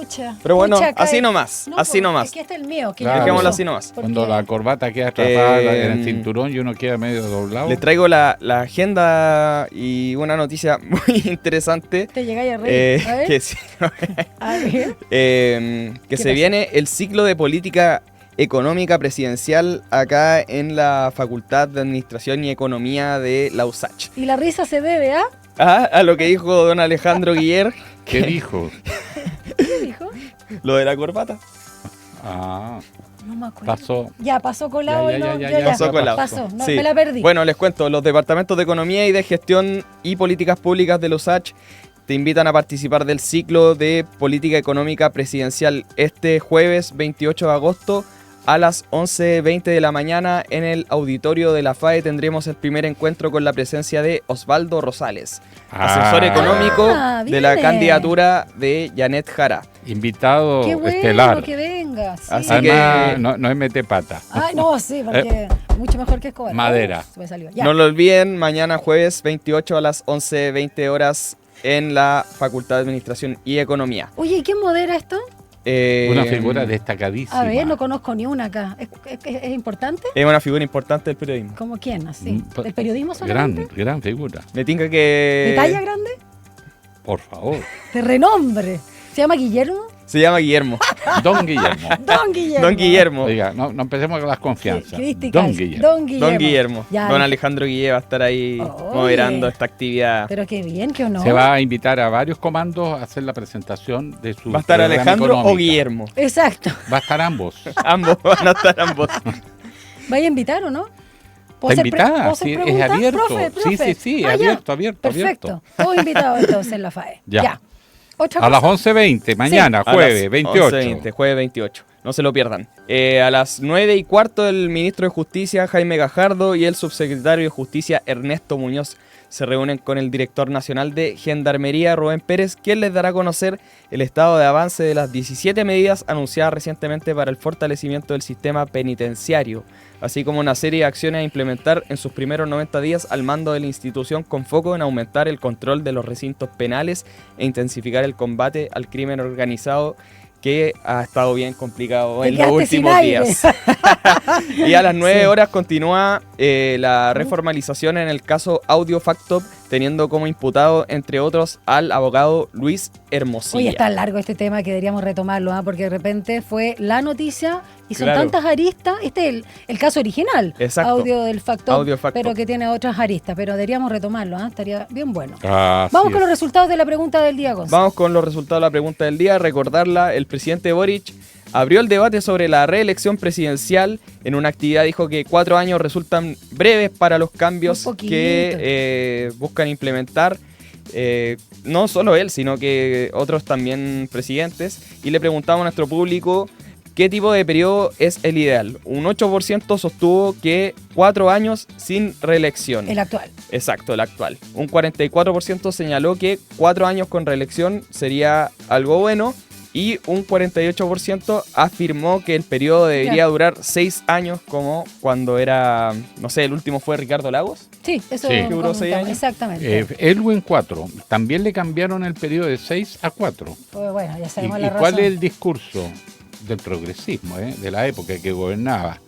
Pucha. Pero bueno, Pucha, así cae. nomás, No, así pues, nomás. Es que este es el mío. Que Claro. yo Dejémoslo uso. así nomás. Cuando la corbata queda atrapada en el cinturón y uno queda medio doblado. Les traigo la agenda y una noticia muy interesante. Te llegáis a reír. A ver. Que, sí, A ver. que se pasa? viene el ciclo de política económica presidencial acá en la Facultad de Administración y Economía de la USACH. Y la risa se debe a... A lo que dijo don Alejandro Guiller. ¿Qué dijo? ¿Qué dijo? Lo de la corbata. Ah, No me acuerdo. pasó. Ya, pasó colado. Ya, ¿no? ya, Yo Pasó colado. Pasó, no, Sí. me la perdí. Bueno, les cuento, los departamentos de Economía y de Gestión y Políticas Públicas de la USACH te invitan a participar del ciclo de política económica presidencial este jueves 28 de agosto a las 11:20 de la mañana en el auditorio de la FAE. Tendremos el primer encuentro con la presencia de Osvaldo Rosales, asesor económico de la viene. candidatura de Janet Jara. Invitado Qué bueno estelar. que venga. Sí. Así Además, que no es mete pata. Ay, no, sí, porque mucho mejor que Escobar. Madera. Se me salió. Ya. no lo olviden, mañana jueves 28 a las 11:20 horas en la Facultad de Administración y Economía. Oye, ¿y quién modera esto? Una figura destacadísima. A ver, no conozco ni una acá. ¿Es importante? Es una figura importante del periodismo. ¿Cómo quién? Así. ¿Del periodismo solamente? Gran figura. Me tinca que... ¿De talla grande? Por favor. De renombre. ¿Se llama Guillermo? Se llama Guillermo. Don Guillermo. Don Guillermo. Don Guillermo. Oiga, no empecemos con las confianzas. Críticas. Don Guillermo. Don Guillermo. Don Guillermo. Ya. Don Alejandro Guille va a estar ahí moderando esta actividad. Pero qué bien, qué honor. Se va a invitar a varios comandos a hacer la presentación de su ¿Va a estar programa Alejandro económico. o Guillermo? Exacto. Va a estar ambos. Ambos, van a estar ambos. ¿Vaya a invitar o no? Está invitada, ¿puedo hacer sí, es preguntas? abierto. Profe. Sí, Ah, ya. abierto. Perfecto. Todos invitados entonces en la FAE. Ya. Otra A las cosa. 11:20, mañana, A jueves, las 28. 11:20, jueves 28. No se lo pierdan. A las 9:15 el ministro de Justicia, Jaime Gajardo, y el subsecretario de Justicia, Ernesto Muñoz, se reúnen con el director nacional de Gendarmería, Rubén Pérez, quien les dará a conocer el estado de avance de las 17 medidas anunciadas recientemente para el fortalecimiento del sistema penitenciario, así como una serie de acciones a implementar en sus primeros 90 días al mando de la institución, con foco en aumentar el control de los recintos penales e intensificar el combate al crimen organizado, que ha estado bien complicado en los últimos días. Y a las 9 horas continúa la reformalización en el caso Audio Factop, teniendo como imputado, entre otros, al abogado Luis Hermosilla. Oye, está largo este tema que deberíamos retomarlo, porque de repente fue la noticia y son Claro. tantas aristas. Este es el caso original, Exacto. Audio del Factor, Audio Factor. pero que tiene otras aristas. Pero deberíamos retomarlo, estaría bien bueno. Así Vamos con es. los resultados de la pregunta del día, Gonzalo. Vamos con los resultados de la pregunta del día. Recordarla, el presidente Boric abrió el debate sobre la reelección presidencial. En una actividad dijo que 4 años resultan breves para los cambios Un poquito. que buscan implementar. No solo él, sino que otros también presidentes. Y le preguntamos a nuestro público qué tipo de periodo es el ideal. Un 8% sostuvo que 4 años sin reelección. El actual. Exacto, el actual. Un 44% señaló que 4 años con reelección sería algo bueno, y un 48% afirmó que el periodo debería durar 6 años, como cuando era, no sé, el último fue Ricardo Lagos. Sí, eso Sí. Duró 6 años. exactamente. Elwin 4. También le cambiaron el periodo de 6 a 4. Pues bueno, ya ¿Y, sabemos y la razón. cuál es el discurso del progresismo, de la época que gobernaba?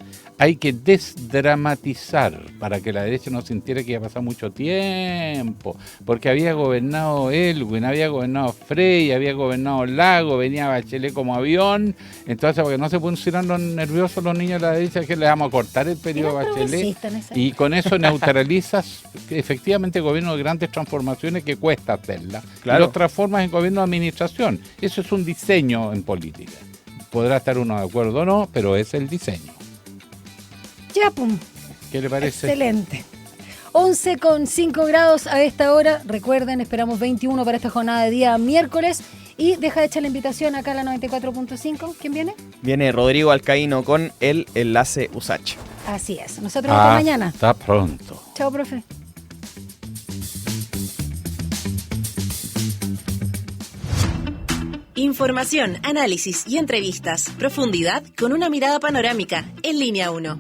Hay que desdramatizar para que la derecha no sintiera que iba a pasar mucho tiempo, porque había gobernado Elwin, había gobernado Frey, había gobernado Lago, venía Bachelet como avión, entonces para que no se pusieran nerviosos los niños de la derecha, que le vamos a cortar el periodo a Bachelet, y con eso neutralizas efectivamente gobierno de grandes transformaciones que cuesta hacerlas, Claro. y los transformas en gobierno de administración. Eso es un diseño en política. Podrá estar uno de acuerdo o no, pero es el diseño. Ya, pum. ¿Qué le parece? Excelente. 11,5 grados a esta hora. Recuerden, esperamos 21 para esta jornada de día miércoles. Y deja de echar la invitación acá a la 94.5. ¿Quién viene? Viene Rodrigo Alcaíno con el enlace USACH. Así es. Nosotros hasta mañana. Hasta pronto. Chao, profe. Información, análisis y entrevistas. Profundidad con una mirada panorámica. En Línea 1.